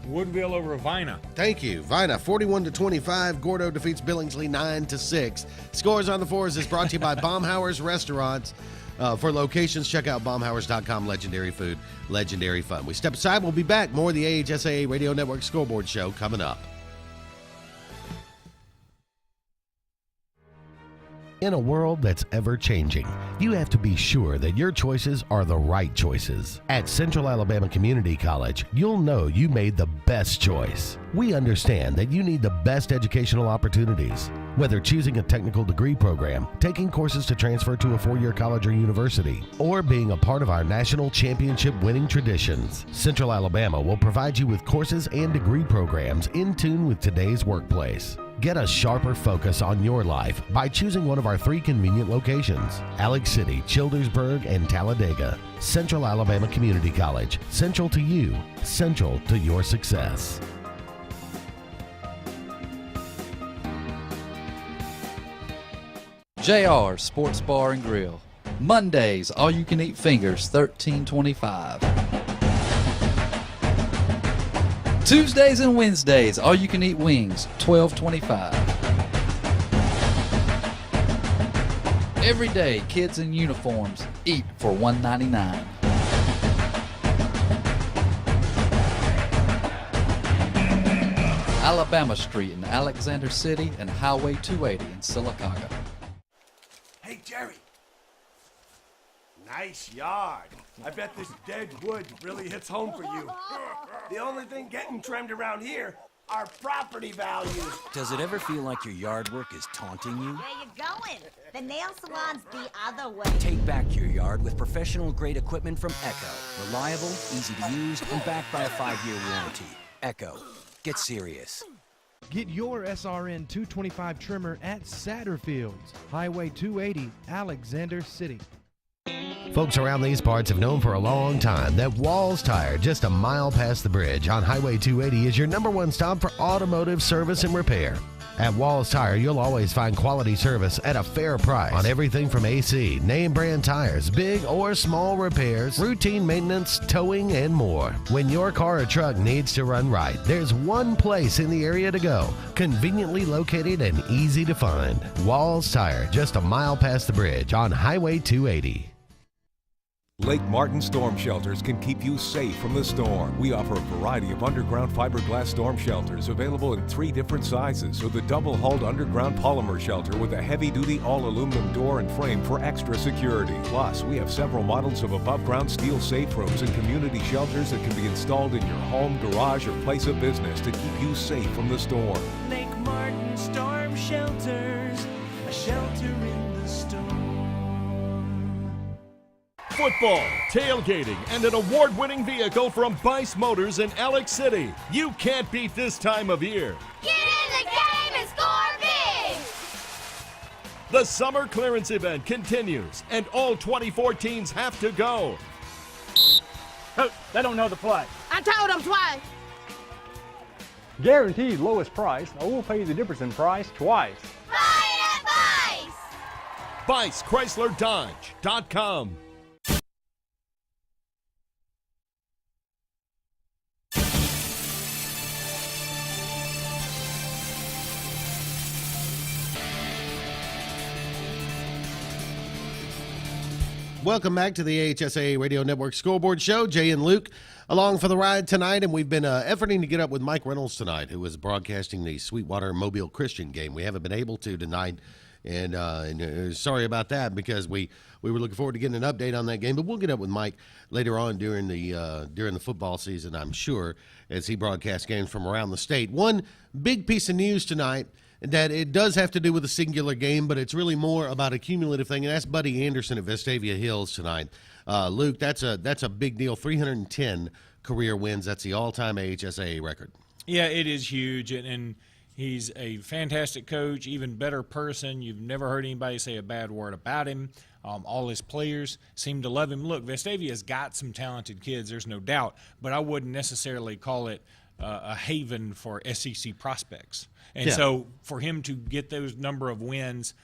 Vina. Thank you. Vina 41-25. Gordo defeats Billingsley 9-6. Scores on the Fours is brought to you by Baumhauer's Restaurants. For locations, check out baumhauers.com. Legendary food, legendary fun. We step aside. We'll be back. More of the AHSAA Radio Network Scoreboard Show coming up. In a world that's ever-changing, you have to be sure that your choices are the right choices. At Central Alabama Community College, you'll know you made the best choice. We understand that you need the best educational opportunities. Whether choosing a technical degree program, taking courses to transfer to a 4-year college or university, or being a part of our national championship winning traditions, Central Alabama will provide you with courses and degree programs in tune with today's workplace. Get a sharper focus on your life by choosing one of our 3 convenient locations: Alex City, Childersburg, and Talladega. Central Alabama Community College. Central to you. Central to your success. JR Sports Bar and Grill. Mondays, all you can eat fingers, $13.25. Tuesdays and Wednesdays, all you can eat wings, $12.25. Every day, kids in uniforms eat for $1.99. Alabama Street in Alexander City, and Highway 280 in Sylacauga. Hey, Jerry. Nice yard. I bet this dead wood really hits home for you. The only thing getting trimmed around here are property values. Does it ever feel like your yard work is taunting you? Where you going? The nail salon's the other way. Take back your yard with professional-grade equipment from Echo. Reliable, easy to use, and backed by a 5-year warranty. Echo. Get serious. Get your SRN 225 trimmer at Satterfield's, Highway 280, Alexander City. Folks around these parts have known for a long time that Walls Tire, just a mile past the bridge on Highway 280, is your #1 stop for automotive service and repair. At Walls Tire, you'll always find quality service at a fair price on everything from AC, name brand tires, big or small repairs, routine maintenance, towing, and more. When your car or truck needs to run right, there's one place in the area to go, conveniently located and easy to find. Walls Tire, just a mile past the bridge on Highway 280. Lake Martin Storm Shelters can keep you safe from the storm. We offer a variety of underground fiberglass storm shelters available in 3 different sizes, or the double-hulled underground polymer shelter with a heavy-duty all-aluminum door and frame for extra security. Plus, we have several models of above-ground steel safe rooms and community shelters that can be installed in your home, garage, or place of business to keep you safe from the storm. Lake Martin Storm Shelters, a shelter in the storm. Football, tailgating, and an award-winning vehicle from Bice Motors in Alex City. You can't beat this time of year. Get in the game and score big! The summer clearance event continues, and all 24 teams have to go. Coach, they don't know the play. I told them twice. Guaranteed lowest price. I will pay you the difference in price twice. Buy it at Bice! BiceChryslerDodge.com. Welcome back to the AHSAA Radio Network Scoreboard Show. Jay and Luke along for the ride tonight, and we've been efforting to get up with Mike Reynolds tonight, who is broadcasting the Sweetwater Mobile Christian game. We haven't been able to tonight, and sorry about that, because we were looking forward to getting an update on that game. But we'll get up with Mike later on during the football season, I'm sure, as he broadcasts games from around the state. One big piece of news tonight, that it does have to do with a singular game, but it's really more about a cumulative thing, and that's Buddy Anderson at Vestavia Hills tonight. Luke, that's a big deal. 310 career wins. That's the all-time AHSAA record. Yeah, it is huge, and he's a fantastic coach, even better person. You've never heard anybody say a bad word about him. All his players seem to love him. Look, Vestavia's got some talented kids, there's no doubt, but I wouldn't necessarily call it a haven for SEC prospects. And so for him to get those number of wins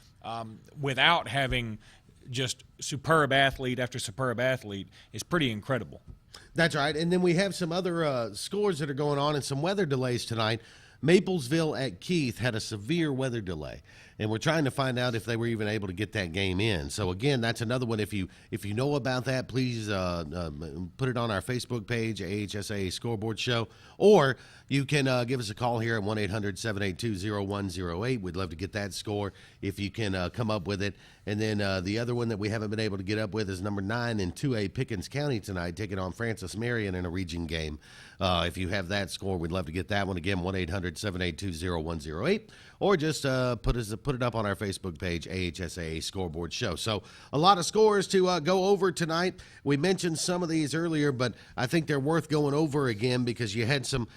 without having just superb athlete after superb athlete is pretty incredible. That's right. And then we have some other scores that are going on and some weather delays tonight. Maplesville at Keith had a severe weather delay, and we're trying to find out if they were even able to get that game in. So again, that's another one. If you know about that, please put it on our Facebook page, AHSAA Scoreboard Show, or you can give us a call here at 1-800-782-0108. We'd love to get that score if you can come up with it. And then the other one that we haven't been able to get up with is number 9 in 2A Pickens County tonight, taking on Francis Marion in a region game. If you have that score, we'd love to get that one. Again, 1-800-782-0108, or just put it up on our Facebook page, AHSAA Scoreboard Show. So a lot of scores to go over tonight. We mentioned some of these earlier, but I think they're worth going over again because you had some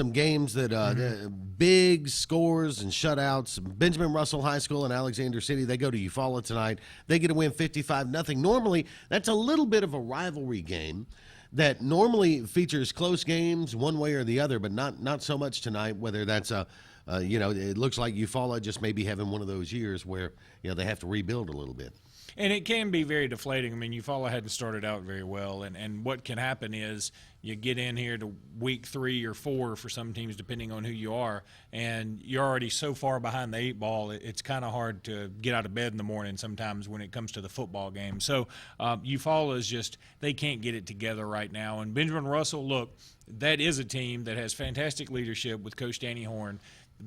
games that big scores and shutouts. Benjamin Russell High School in Alexander City, they go to Eufaula tonight. They get a win 55-0. Normally, that's a little bit of a rivalry game that normally features close games one way or the other, but not so much tonight, whether that's it looks like Eufaula just may be having one of those years where they have to rebuild a little bit. And it can be very deflating. I mean, Eufaula hadn't started out very well, and what can happen is you get in here to week 3 or 4 for some teams, depending on who you are, and you're already so far behind the 8 ball, it's kind of hard to get out of bed in the morning sometimes when it comes to the football game. So Eufaula is just, they can't get it together right now. And Benjamin Russell, look, that is a team that has fantastic leadership with Coach Danny Horn.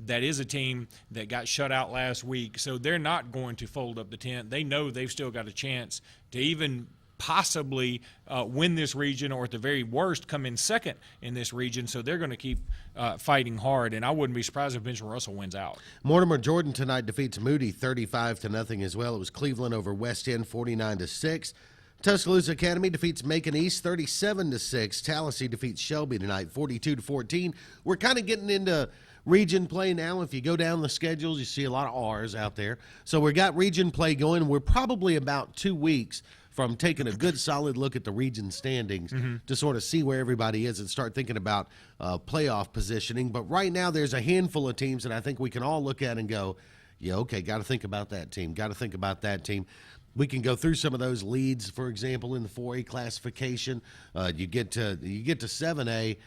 That is a team that got shut out last week, so they're not going to fold up the tent. They know they've still got a chance to even possibly win this region, or at the very worst come in second in this region, so they're going to keep fighting hard, and I wouldn't be surprised if Benjamin Russell wins out. Mortimer Jordan tonight defeats Moody 35-0 as well. It was Cleveland over West End 49-6. Tuscaloosa Academy defeats Macon East 37-6. Tallahassee defeats Shelby tonight 42-14. We're kind of getting into region play now. If you go down the schedules, you see a lot of R's out there. So we got region play going. We're probably about 2 weeks from taking a good solid look at the region standings to sort of see where everybody is and start thinking about playoff positioning. But right now there's a handful of teams that I think we can all look at and go, yeah, okay, got to think about that team, got to think about that team. We can go through some of those leads, for example, in the 4A classification. You get to 7A.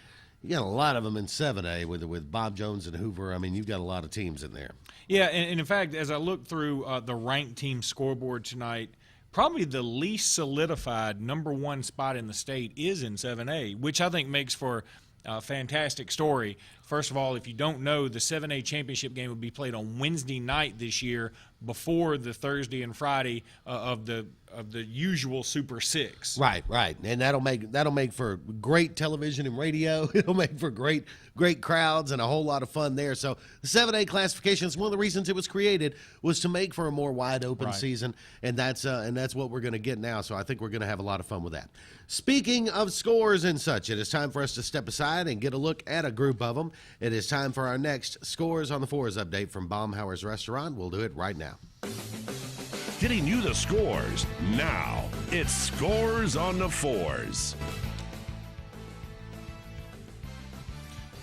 You got a lot of them in 7A with Bob Jones and Hoover. I mean, you've got a lot of teams in there. Yeah, and in fact, as I look through the ranked team scoreboard tonight, probably the least solidified number 1 spot in the state is in 7A, which I think makes for a fantastic story. First of all, if you don't know, the 7A championship game will be played on Wednesday night this year before the Thursday and Friday of the usual Super 6. Right, and that'll make for great television and radio. It'll make for great crowds and a whole lot of fun there. So the 7A classification is one of the reasons it was created, was to make for a more wide open season, and that's what we're going to get now. So I think we're going to have a lot of fun with that. Speaking of scores and such, it is time for us to step aside and get a look at a group of them. It is time for our next Scores on the Fours update from Baumhauer's Restaurant. We'll do it right now. Getting you the scores now. It's Scores on the Fours.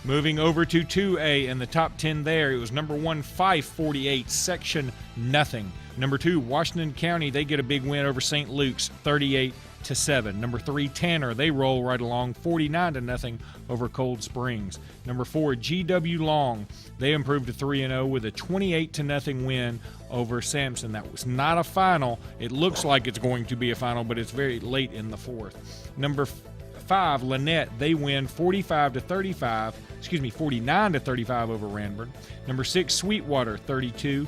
Moving over to 2A and the top 10 there, it was number 1, Fife, 48, Section nothing. Number 2, Washington County, they get a big win over St. Luke's, 38-7. Number 3, Tanner, they roll right along, 49-0 over Cold Springs. Number 4, GW Long, they improved to 3-0 with a 28-0 win over Sampson. That was not a final. It looks like it's going to be a final, but it's very late in the 4th. Number 5, Lynette, they win 49-35 over Ranburn. Number 6, Sweetwater, 32.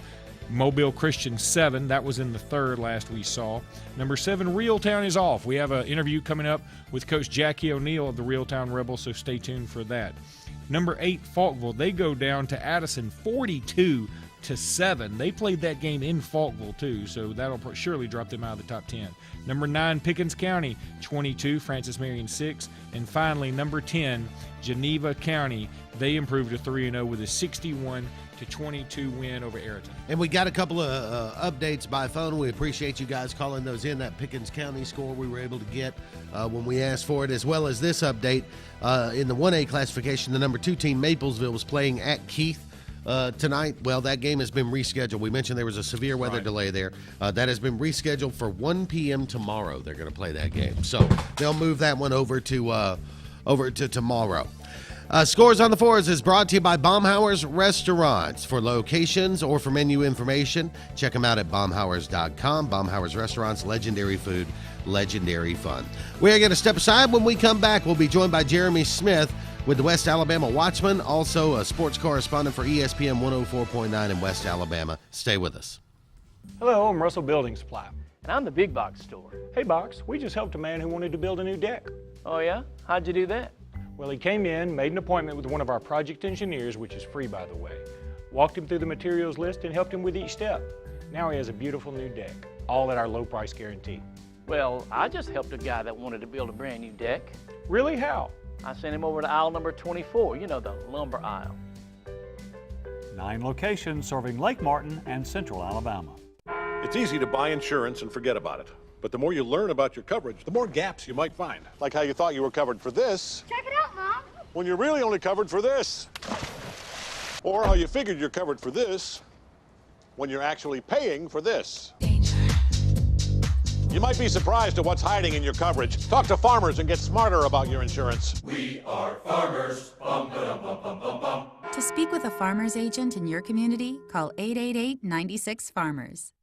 Mobile Christian, 7. That was in the 3rd last we saw. Number 7, Reeltown is off. We have an interview coming up with Coach Jackie O'Neill of the Reeltown Rebels, so stay tuned for that. Number 8, Falkville, they go down to Addison, 42-7. They played that game in Falkville, too, so that'll surely drop them out of the top 10. Number 9, Pickens County, 22, Francis Marion 6. And finally, number 10, Geneva County, they improved to 3-0 with a 61-22 win over Ayrton. And we got a couple of updates by phone. We appreciate you guys calling those in. That Pickens County score we were able to get when we asked for it, as well as this update. In the 1A classification, the number 2 team, Maplesville, was playing at Keith tonight. Well, that game has been rescheduled. We mentioned there was a severe weather delay there. That has been rescheduled for 1 p.m. tomorrow. They're going to play that game. So they'll move that one over to tomorrow. Scores on the Fours is brought to you by Baumhauer's Restaurants. For locations or for menu information, check them out at baumhauers.com. Baumhauer's Restaurants, legendary food, legendary fun. We're going to step aside. When we come back, we'll be joined by Jeremy Smith with the West Alabama Watchman, also a sports correspondent for ESPN 104.9 in West Alabama. Stay with us. Hello, I'm Russell Building Supply. And I'm the Big Box Store. Hey, Box, we just helped a man who wanted to build a new deck. Oh, yeah? How'd you do that? Well, he came in, made an appointment with one of our project engineers, which is free, by the way. Walked him through the materials list and helped him with each step. Now he has a beautiful new deck, all at our low price guarantee. Well, I just helped a guy that wanted to build a brand new deck. Really? How? I sent him over to aisle number 24, you know, the lumber aisle. 9 locations serving Lake Martin and Central Alabama. It's easy to buy insurance and forget about it. But the more you learn about your coverage, the more gaps you might find. Like how you thought you were covered for this. Check it out, Mom. When you're really only covered for this. Or how you figured you're covered for this when you're actually paying for this. You might be surprised at what's hiding in your coverage. Talk to Farmers and get smarter about your insurance. We are Farmers. Bum, ba-dum, bum, bum, bum, bum. To speak with a Farmers agent in your community, call 888-96-FARMERS.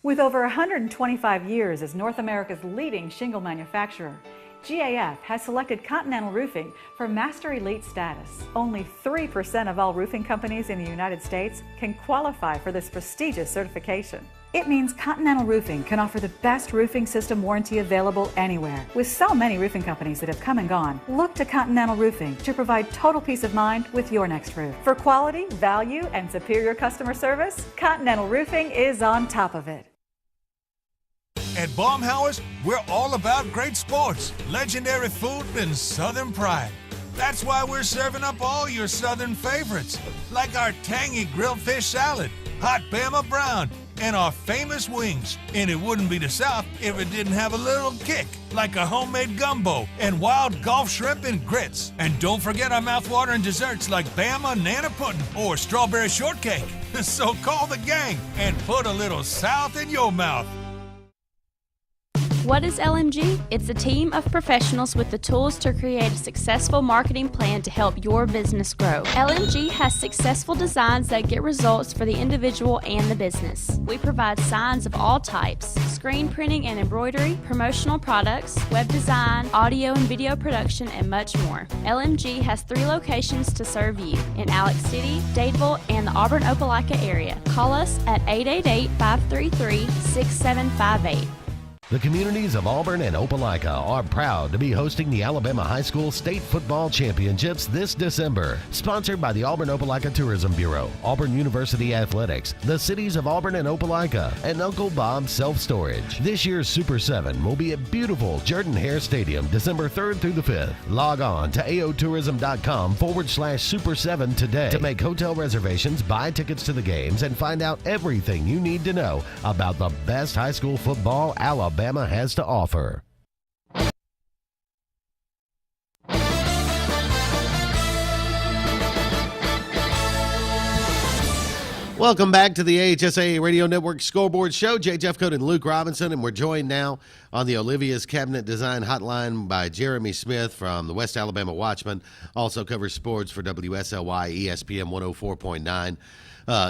With over 125 years as North America's leading shingle manufacturer, GAF has selected Continental Roofing for Master Elite status. Only 3% of all roofing companies in the United States can qualify for this prestigious certification. It means Continental Roofing can offer the best roofing system warranty available anywhere. With so many roofing companies that have come and gone, look to Continental Roofing to provide total peace of mind with your next roof. For quality, value, and superior customer service, Continental Roofing is on top of it. At Baumhauer's, we're all about great sports, legendary food, and Southern pride. That's why we're serving up all your Southern favorites, like our tangy grilled fish salad, hot Bama brown, and our famous wings. And it wouldn't be the South if it didn't have a little kick, like a homemade gumbo and wild Gulf shrimp and grits. And don't forget our mouthwatering desserts like Bama Nana Pudding or strawberry shortcake. So call the gang and put a little South in your mouth. What is LMG? It's a team of professionals with the tools to create a successful marketing plan to help your business grow. LMG has successful designs that get results for the individual and the business. We provide signs of all types, screen printing and embroidery, promotional products, web design, audio and video production, and much more. LMG has 3 locations to serve you in Alex City, Dadeville, and the Auburn-Opelika area. Call us at 888-533-6758. The communities of Auburn and Opelika are proud to be hosting the Alabama High School State Football Championships this December. Sponsored by the Auburn-Opelika Tourism Bureau, Auburn University Athletics, the cities of Auburn and Opelika, and Uncle Bob's Self Storage. This year's Super 7 will be at beautiful Jordan-Hare Stadium December 3rd through the 5th. Log on to aotourism.com/Super 7 today to make hotel reservations, buy tickets to the games, and find out everything you need to know about the best high school football Alabama has to offer. Welcome back to the AHSAA Radio Network Scoreboard Show. Jeffcoat and Luke Robinson, and we're joined now on the Olivia's Cabinet Design Hotline by Jeremy Smith from the West Alabama Watchman. Also covers sports for WSLY ESPN 104.9.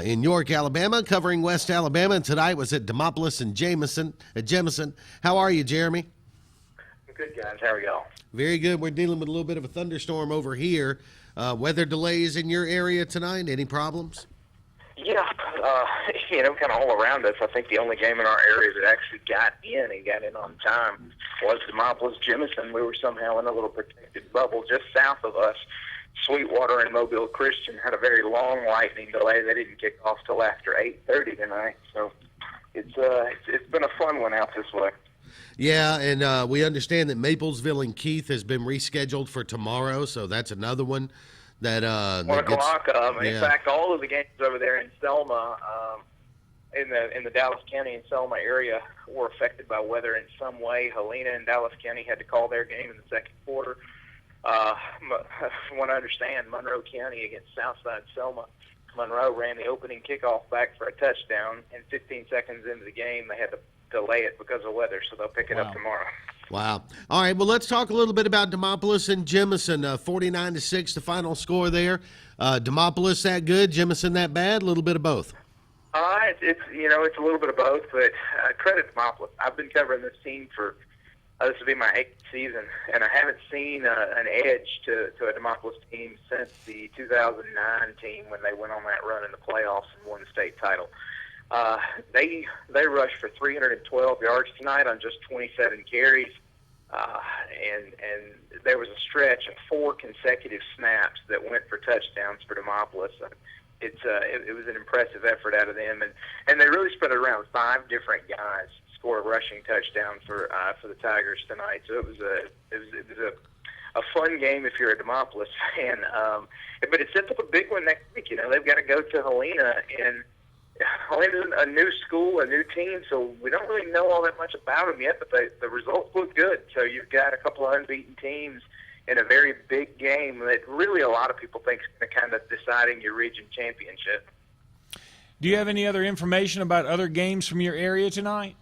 In York, Alabama, covering West Alabama. And tonight was at Demopolis and Jemison. How are you, Jeremy? Good, guys. How are y'all? Very good. We're dealing with a little bit of a thunderstorm over here. Weather delays in your area tonight? Any problems? Yeah, kind of all around us. I think the only game in our area that actually got in and got in on time was Demopolis Jemison. We were somehow in a little protected bubble just south of us. Sweetwater and Mobile Christian had a very long lightning delay. They didn't kick off till after 8:30 tonight. So it's been a fun one out this way. Yeah, and we understand that Maplesville and Keith has been rescheduled for tomorrow, so that's another one that 1 o'clock. In fact, all of the games over there in Selma, in the Dallas County and Selma area, were affected by weather in some way. Helena and Dallas County had to call their game in the second quarter. From what I understand, Monroe County against Southside Selma, Monroe ran the opening kickoff back for a touchdown, and 15 seconds into the game, they had to delay it because of weather, so they'll pick it up tomorrow. Wow. All right, well, let's talk a little bit about Demopolis and Jemison. 49-6, the final score there. Demopolis that good, Jemison that bad, a little bit of both. It's a little bit of both, but credit Demopolis. I've been covering this team for this will be my 8th season, and I haven't seen an edge to a Demopolis team since the 2009 team when they went on that run in the playoffs and won the state title. They rushed for 312 yards tonight on just 27 carries, and there was a stretch of 4 consecutive snaps that went for touchdowns for Demopolis. It was an impressive effort out of them, and they really spread it around. 5 different guys score a rushing touchdown for the Tigers tonight. So it was a fun game if you're a Demopolis fan. But it sets up a big one next week. They've got to go to Helena, and Helena's a new school, a new team, so we don't really know all that much about them yet. But the results look good. So you've got a couple of unbeaten teams in a very big game that really a lot of people think is going to kind of deciding your region championship. Do you have any other information about other games from your area tonight?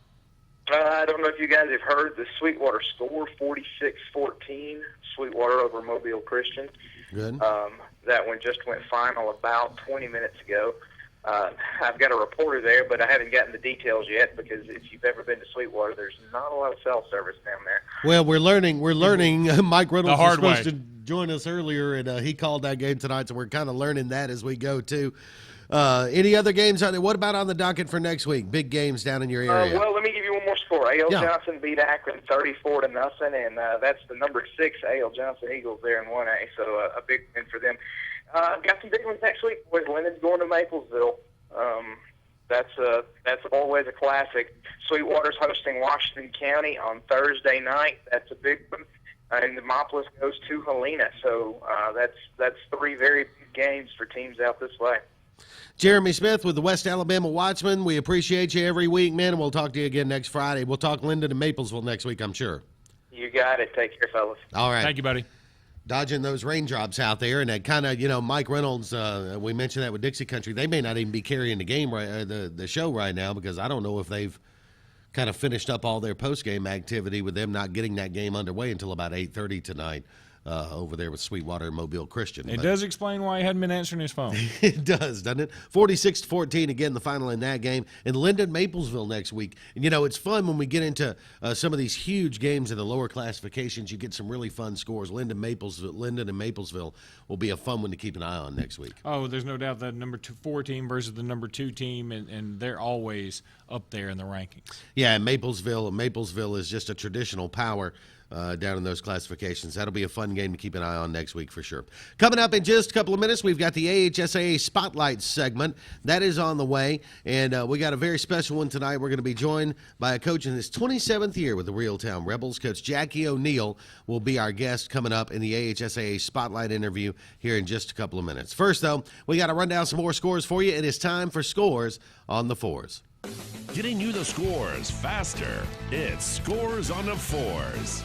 I don't know if you guys have heard the Sweetwater score, 46-14, Sweetwater over Mobile Christian. Good. That one just went final about 20 minutes ago. I've got a reporter there, but I haven't gotten the details yet because if you've ever been to Sweetwater, there's not a lot of cell service down there. Well, we're learning. Mike Reynolds was supposed way. to join us earlier, and he called that game tonight, so we're kind of learning that as we go, too. Any other games on there? What about on the docket for next week? Big games down in your area. Well, let me give you one more score. A.L. Johnson beat Akron 34-0, and that's the number 6 A.L. Johnson Eagles there in 1A, so a big win for them. Got some big ones next week. Boys, Linden's going to Maplesville. That's always a classic. Sweetwater's hosting Washington County on Thursday night. That's a big one. And Demopolis goes to Helena. So that's 3 very big games for teams out this way. Jeremy Smith with the West Alabama Watchman. We appreciate you every week, man, and we'll talk to you again next Friday. We'll talk Linden and Maplesville next week, I'm sure. You got it. Take care, fellas. All right. Thank you, buddy. Dodging those raindrops out there, and that kind of, Mike Reynolds, we mentioned that with Dixie Country. They may not even be carrying the game the show right now because I don't know if they've kind of finished up all their post-game activity with them not getting that game underway until about 8:30 tonight over there with Sweetwater and Mobile Christian. It does explain why he hadn't been answering his phone. It does, doesn't it? 46-14, again, the final in that game. And Linden, Maplesville next week. And, it's fun when we get into some of these huge games in the lower classifications. You get some really fun scores. Linden and Maplesville will be a fun one to keep an eye on next week. Oh, there's no doubt that number 4 team versus the number 2 team, and they're always up there in the rankings. Yeah, and Maplesville is just a traditional power down in those classifications. That'll be a fun game to keep an eye on next week for sure. Coming up in just a couple of minutes, we've got the AHSAA Spotlight segment. That is on the way, and we got a very special one tonight. We're going to be joined by a coach in his 27th year with the Reeltown Rebels. Coach Jackie O'Neill will be our guest coming up in the AHSAA Spotlight interview here in just a couple of minutes. First, though, we got to run down some more scores for you. It is time for Scores on the Fours. Getting you the scores faster. It's Scores on the Fours.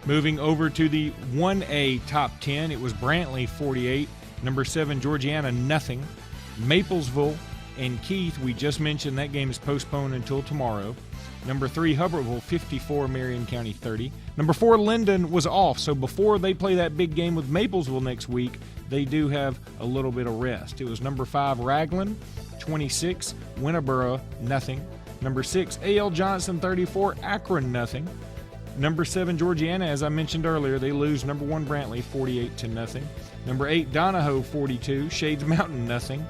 Moving over to the 1A top 10, it was Brantley 48, number 7 Georgiana nothing, Maplesville and Keith, we just mentioned that game is postponed until tomorrow. Number 3 Hubbardville 54, Marion County 30. Number 4 Linden was off, so before they play that big game with Maplesville next week, they do have a little bit of rest. It was number 5 Raglan 26, Winterboro nothing. Number 6 A.L. Johnson 34, Akron nothing. Number 7, Georgiana, as I mentioned earlier, they lose number 1, Brantley, 48-0. Number 8, Donahoe, 42. Shades Mountain, nothing.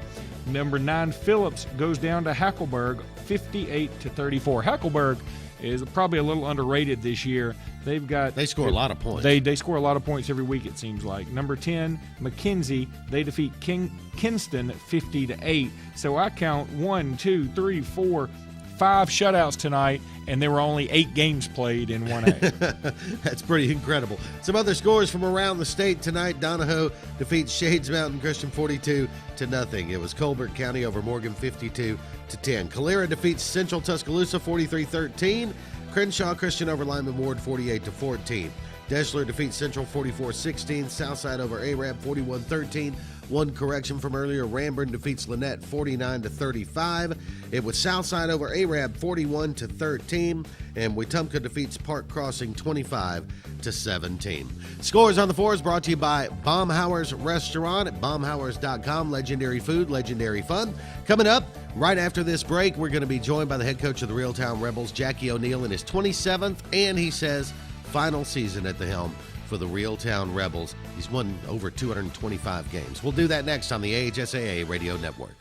Number 9, Phillips goes down to Hackleburg, 58-34. Hackleburg is probably a little underrated this year. They score a lot of points. They score a lot of points every week, it seems like. Number 10, McKenzie, they defeat Kinston 50-8. So I count 1, 2, 3, 4, 5 shutouts tonight, and there were only 8 games played in 1A. That's pretty incredible. Some other scores from around the state tonight. Donahoe defeats Shades Mountain Christian 42-0. It was Colbert County over Morgan 52-10. Calera defeats Central Tuscaloosa 43-13. Crenshaw Christian over Lyman Ward 48-14. Deschler defeats Central 44-16. Southside over Arab 41-13. One correction from earlier, Ramburn defeats Lynette 49-35. It was Southside over Arab 41-13, and Wetumpka defeats Park Crossing 25-17. Scores on the Fours brought to you by Baumhauer's Restaurant at baumhauers.com. Legendary food, legendary fun. Coming up right after this break, we're going to be joined by the head coach of the Reeltown Rebels, Jackie O'Neill, in his 27th, and he says final season at the helm for the Reeltown Rebels. He's won over 225 games. We'll do that next on the AHSAA Radio Network.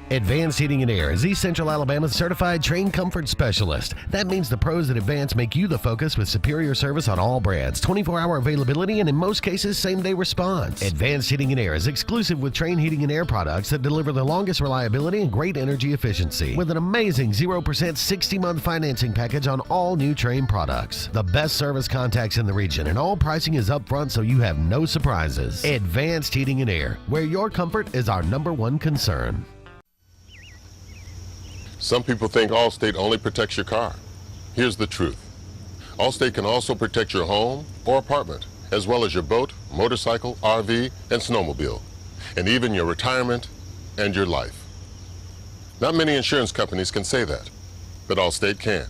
Advanced Heating and Air is East Central Alabama's certified train comfort specialist. That means the pros at Advanced make you the focus with superior service on all brands, 24-hour availability, and in most cases, same-day response. Advanced Heating and Air is exclusive with Train Heating and Air products that deliver the longest reliability and great energy efficiency with an amazing 0% 60-month financing package on all new Train products. The best service contacts in the region, and all pricing is upfront so you have no surprises. Advanced Heating and Air, where your comfort is our #1 concern. Some people think Allstate only protects your car. Here's the truth. Allstate can also protect your home or apartment, as well as your boat, motorcycle, RV, and snowmobile, and even your retirement and your life. Not many insurance companies can say that, but Allstate can.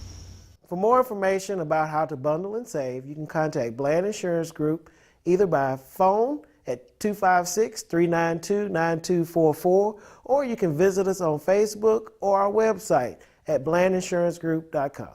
For more information about how to bundle and save, you can contact Bland Insurance Group either by phone at 256-392-9244, or you can visit us on Facebook or our website at blandinsuranceGroup.com.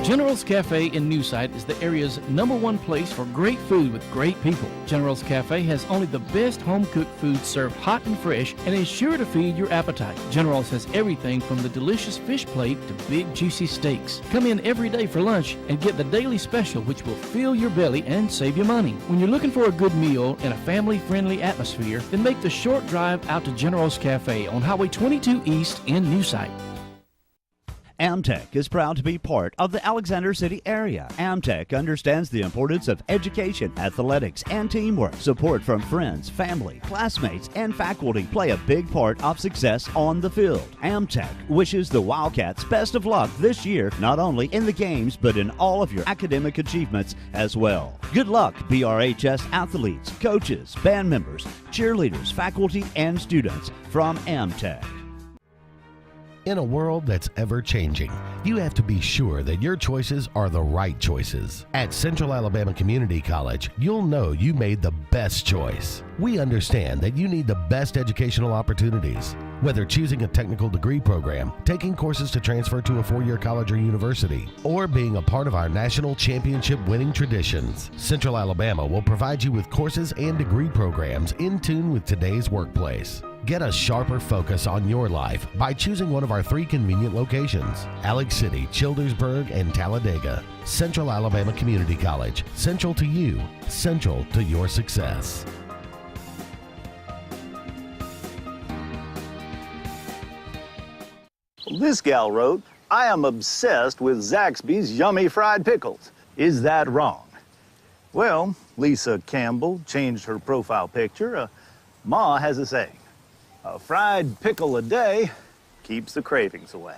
General's Cafe in New Site is the area's #1 place for great food with great people. General's Cafe has only the best home-cooked food served hot and fresh and is sure to feed your appetite. General's has everything from the delicious fish plate to big juicy steaks. Come in every day for lunch and get the daily special, which will fill your belly and save you money. When you're looking for a good meal in a family-friendly atmosphere, then make the short drive out to General's Cafe on Highway 22 East in New Site. Amtech is proud to be part of the Alexander City area. Amtech understands the importance of education, athletics, and teamwork. Support from friends, family, classmates, and faculty play a big part of success on the field. Amtech wishes the Wildcats best of luck this year, not only in the games, but in all of your academic achievements as well. Good luck, BRHS athletes, coaches, band members, cheerleaders, faculty, and students from Amtech. In a world that's ever-changing, you have to be sure that your choices are the right choices. At Central Alabama Community College, you'll know you made the best choice. We understand that you need the best educational opportunities. Whether choosing a technical degree program, taking courses to transfer to a four-year college or university, or being a part of our national championship winning traditions, Central Alabama will provide you with courses and degree programs in tune with today's workplace. Get a sharper focus on your life by choosing one of our 3 convenient locations: Alex City, Childersburg, and Talladega. Central Alabama Community College. Central to you, central to your success. This gal wrote, "I am obsessed with Zaxby's yummy fried pickles. Is that wrong?" Well, Lisa Campbell changed her profile picture. Ma has a saying, "A fried pickle a day keeps the cravings away."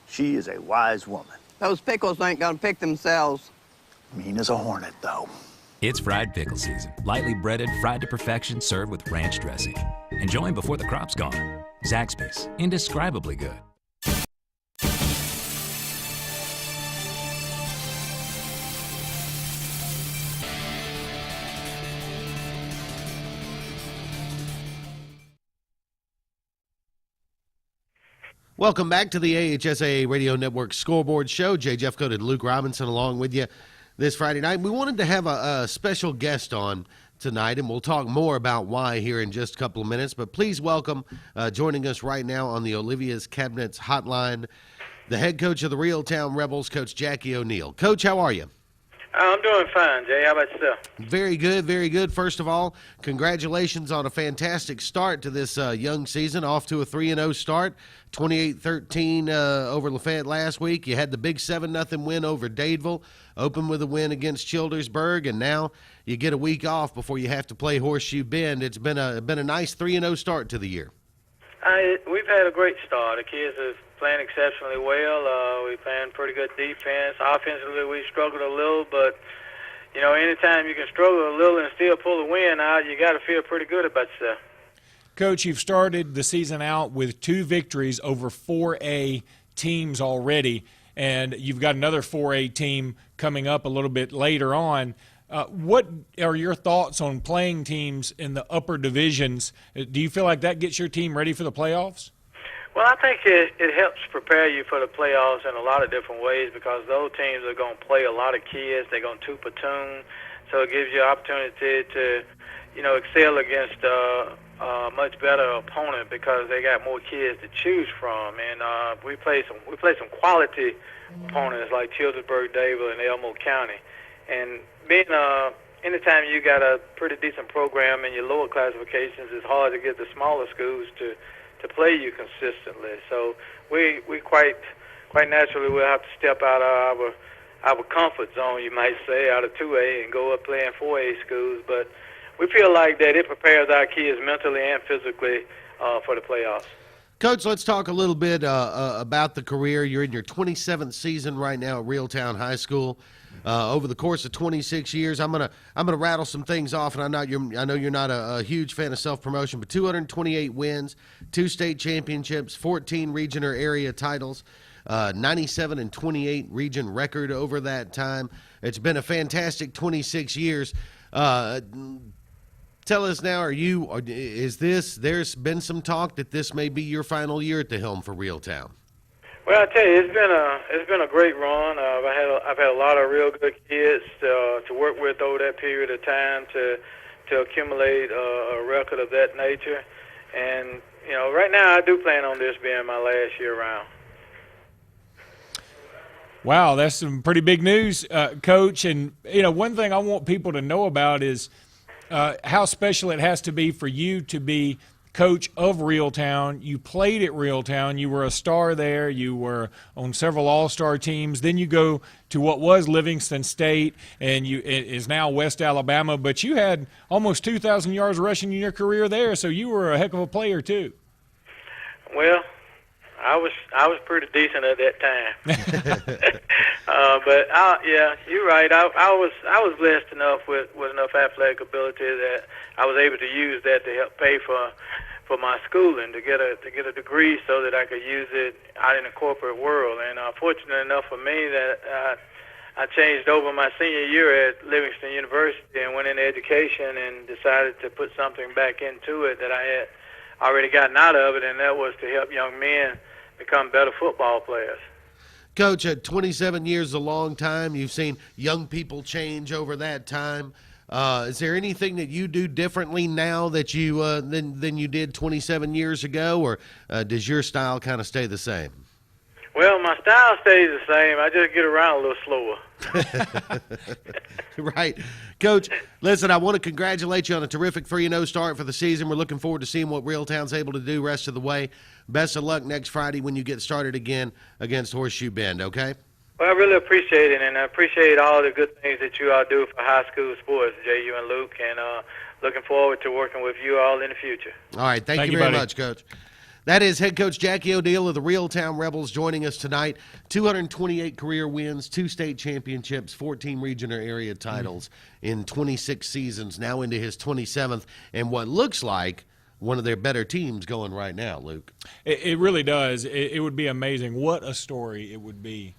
She is a wise woman. Those pickles ain't gonna pick themselves. Mean as a hornet, though. It's fried pickle season. Lightly breaded, fried to perfection, served with ranch dressing. Enjoy 'em before the crop's gone. Zaxby's, indescribably good. Welcome back to the AHSAA Radio Network Scoreboard Show. Jeffcoat and Luke Robinson along with you this Friday night. We wanted to have a special guest on tonight, and we'll talk more about why here in just a couple of minutes. But please welcome, joining us right now on the Olivia's Cabinets Hotline, the head coach of the Reeltown Rebels, Coach Jackie O'Neill. Coach, how are you? I'm doing fine, Jay. How about yourself? Very good, very good. First of all, congratulations on a fantastic start to this young season, off to a 3-0 start, 28-13 over Lafayette last week. You had the big 7-0 win over Dadeville, open with a win against Childersburg, and now you get a week off before you have to play Horseshoe Bend. It's been a nice 3-0 start to the year. We've had a great start. The kids have playing exceptionally well. We're playing pretty good defense. Offensively, we struggled a little, but, you know, anytime you can struggle a little and still pull a win out, you got to feel pretty good about yourself. Coach, you've started the season out with 2 victories over 4A teams already, and you've got another 4A team coming up a little bit later on. What are your thoughts on playing teams in the upper divisions? Do you feel like that gets your team ready for the playoffs? Well, I think it helps prepare you for the playoffs in a lot of different ways, because those teams are going to play a lot of kids. They're going to two-platoon, so it gives you an opportunity to, you know, excel against a much better opponent because they got more kids to choose from. And we play some quality opponents like Childersburg, Dadeville, and Elmo County. And being anytime you got a pretty decent program in your lower classifications, it's hard to get the smaller schools to play you consistently. So we quite naturally will have to step out of our comfort zone, you might say, out of 2A and go up playing 4A schools. But we feel like that it prepares our kids mentally and physically for the playoffs. Coach, let's talk a little bit about the career. You're in your 27th season right now at Reeltown High School. over the course of 26 years. I'm gonna rattle some things off, and I know you're not a huge fan of self-promotion, but 228 wins, 2 state championships, 14 region or area titles, 97-28 region record over that time. It's been a fantastic 26 years. Tell us now, there's been some talk that this may be your final year at the helm for Reeltown? Well, I tell you, it's been a great run. I've had a lot of real good kids to work with over that period of time to accumulate a record of that nature. And right now I do plan on this being my last year around. Wow, that's some pretty big news, Coach. And one thing I want people to know about is how special it has to be for you to be coach of Reeltown. You played at Reeltown. You were a star there. You were on several all-star teams. Then you go to what was Livingston State, and it is now West Alabama. But you had almost 2,000 yards rushing in your career there, so you were a heck of a player too. Well, I was pretty decent at that time. But yeah, you're right. I was blessed enough with enough athletic ability that I was able to use that to help pay for my schooling, to get a degree so that I could use it out in the corporate world. And fortunate enough for me that I changed over my senior year at Livingston University and went into education and decided to put something back into it that I had already gotten out of it, and that was to help young men become better football players. Coach, at 27 years is a long time. You've seen young people change over that time. Is there anything that you do differently now that you than you did 27 years ago, or does your style kind of stay the same? Well, my style stays the same. I just get around a little slower. Right. Coach, listen, I want to congratulate you on a terrific 3-0 start for the season. We're looking forward to seeing what Reeltown's able to do rest of the way. Best of luck next Friday when you get started again against Horseshoe Bend, okay? Well, I really appreciate it, and I appreciate all the good things that you all do for high school sports, J.U. and Luke, and looking forward to working with you all in the future. All right. Thank you very much, Coach. That is head coach Jackie O'Deal of the Reeltown Rebels joining us tonight. 228 career wins, 2 state championships, 14 region or area titles in 26 seasons, now into his 27th, and what looks like one of their better teams going right now, Luke. It really does. It would be amazing. What a story it would be,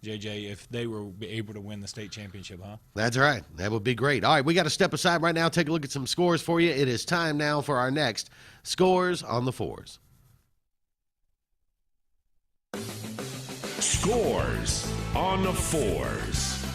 JJ, if they were able to win the state championship, huh? That's right. That would be great. All right, we got to step aside right now, take a look at some scores for you. It is time now for our next Scores on the Fours. Scores on the Fours.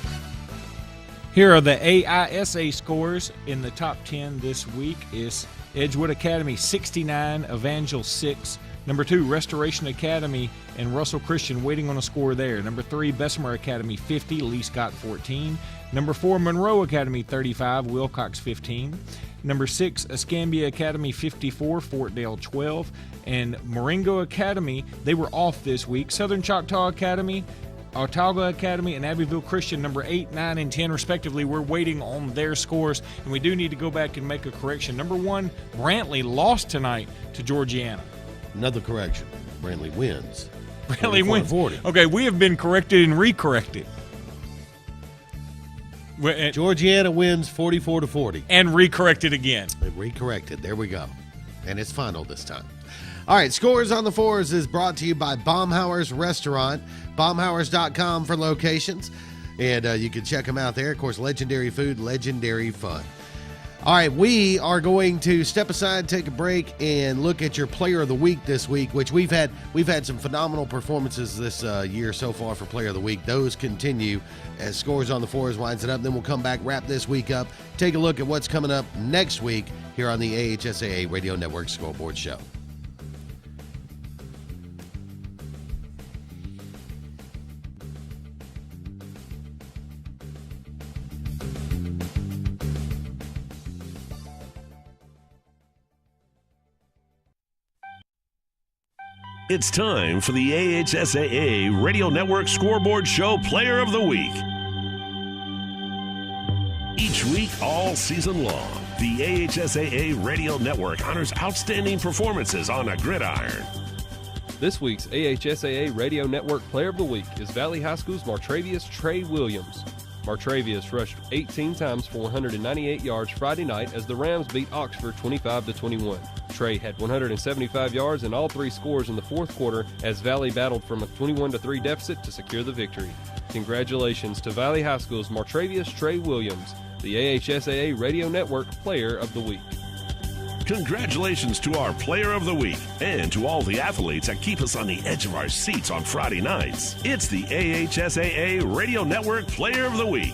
Here are the AHSAA scores in the top 10 this week. Is Edgewood Academy 69, Evangel 6. Number 2, Restoration Academy and Russell Christian waiting on a score there. Number 3, Bessemer Academy 50, Lee Scott 14. Number 4, Monroe Academy 35, Wilcox 15. Number 6, Escambia Academy 54, Fort Dale 12. And Marengo Academy, they were off this week. Southern Choctaw Academy, Autauga Academy, and Abbeville Christian, number 8, 9, and 10, respectively. We're waiting on their scores, and we do need to go back and make a correction. Number 1, Brantley lost tonight to Georgiana. Another correction. Brantley wins. Brantley wins. 40. Okay, we have been corrected and recorrected. Georgiana wins 44-40. And recorrected again. Recorrected. There we go. And it's final this time. All right, Scores on the Fours is brought to you by Baumhauer's Restaurant, baumhauers.com for locations. And you can check them out there. Of course, legendary food, legendary fun. All right, we are going to step aside, take a break, and look at your Player of the Week this week, which we've had some phenomenal performances this year so far for Player of the Week. Those continue as Scores on the Fours winds it up. Then we'll come back, wrap this week up, take a look at what's coming up next week here on the AHSAA Radio Network Scoreboard Show. It's time for the AHSAA Radio Network Scoreboard Show Player of the Week. Each week, all season long, the AHSAA Radio Network honors outstanding performances on a gridiron. This week's AHSAA Radio Network Player of the Week is Valley High School's Martravius Trey Williams. Martravius rushed 18 times for 198 yards Friday night as the Rams beat Oxford 25-21. Trey had 175 yards and all 3 scores in the fourth quarter as Valley battled from a 21-3 deficit to secure the victory. Congratulations to Valley High School's Martravius Trey Williams, the AHSAA Radio Network Player of the Week. Congratulations to our Player of the Week and to all the athletes that keep us on the edge of our seats on Friday nights. It's the AHSAA Radio Network Player of the Week.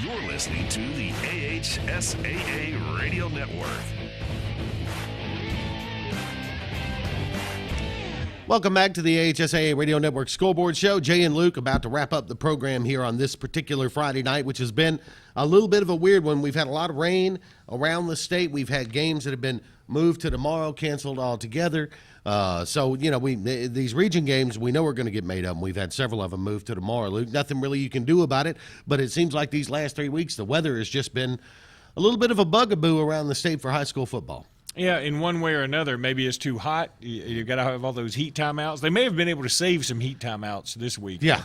You're listening to the AHSAA Radio Network. Welcome back to the AHSAA Radio Network Scoreboard Show. Jay and Luke about to wrap up the program here on this particular Friday night, which has been a little bit of a weird one. We've had a lot of rain around the state. We've had games that have been moved to tomorrow, canceled altogether. So, you know, these region games, we know we're going to get made up. We've had several of them moved to tomorrow, Luke. Nothing really you can do about it, but it seems like these last 3 weeks, the weather has just been a little bit of a bugaboo around the state for high school football. Yeah, in one way or another, maybe it's too hot. You've got to have all those heat timeouts. They may have been able to save some heat timeouts this week. Yeah.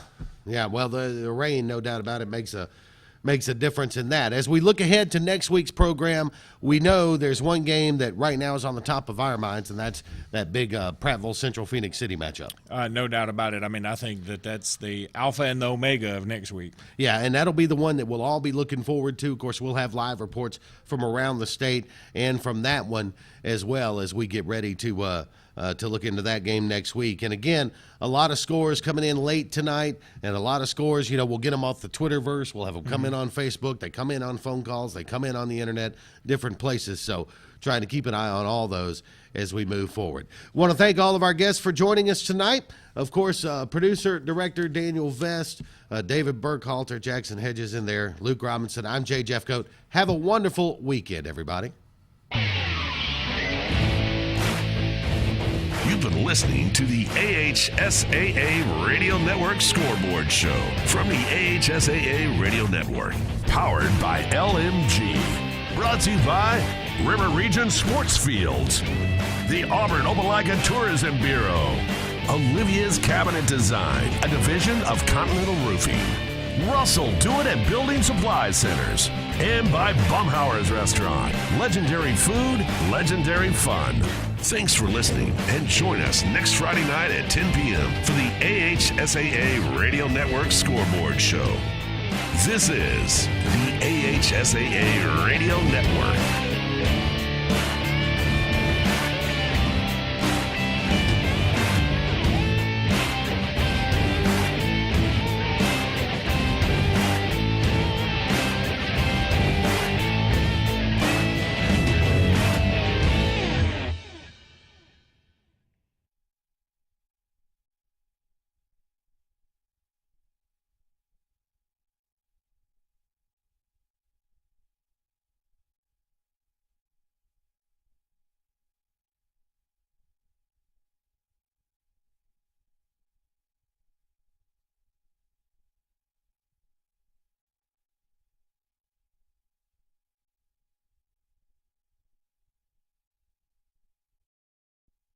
Well, the rain, no doubt about it, makes a difference in that. As we look ahead to next week's program, we know there's one game that right now is on the top of our minds, and that's that big Prattville Central Phoenix City matchup. No doubt about it. I mean, I think that's the alpha and the omega of next week. Yeah, and that'll be the one that we'll all be looking forward to. Of course, we'll have live reports from around the state and from that one as well as we get ready to look into that game next week. And again, a lot of scores coming in late tonight, and a lot of scores, we'll get them off the Twitterverse. We'll have them come in on Facebook. They come in on phone calls. They come in on the internet, different places. So trying to keep an eye on all those as we move forward. Want to thank all of our guests for joining us tonight. Of course, producer, director Daniel Vest, David Burkhalter, Jackson Hedges in there, Luke Robinson. I'm Jay Jeffcoat. Have a wonderful weekend, everybody. You've been listening to the AHSAA Radio Network Scoreboard Show from the AHSAA Radio Network, powered by LMG. Brought to you by River Region Sports Fields, the Auburn Opelika Tourism Bureau, Olivia's Cabinet Design, a division of Continental Roofing, Russell Do It at Building Supply Centers, and by Baumhauer's Restaurant. Legendary food, legendary fun. Thanks for listening, and join us next Friday night at 10 p.m. for the AHSAA Radio Network Scoreboard Show. This is the AHSAA Radio Network.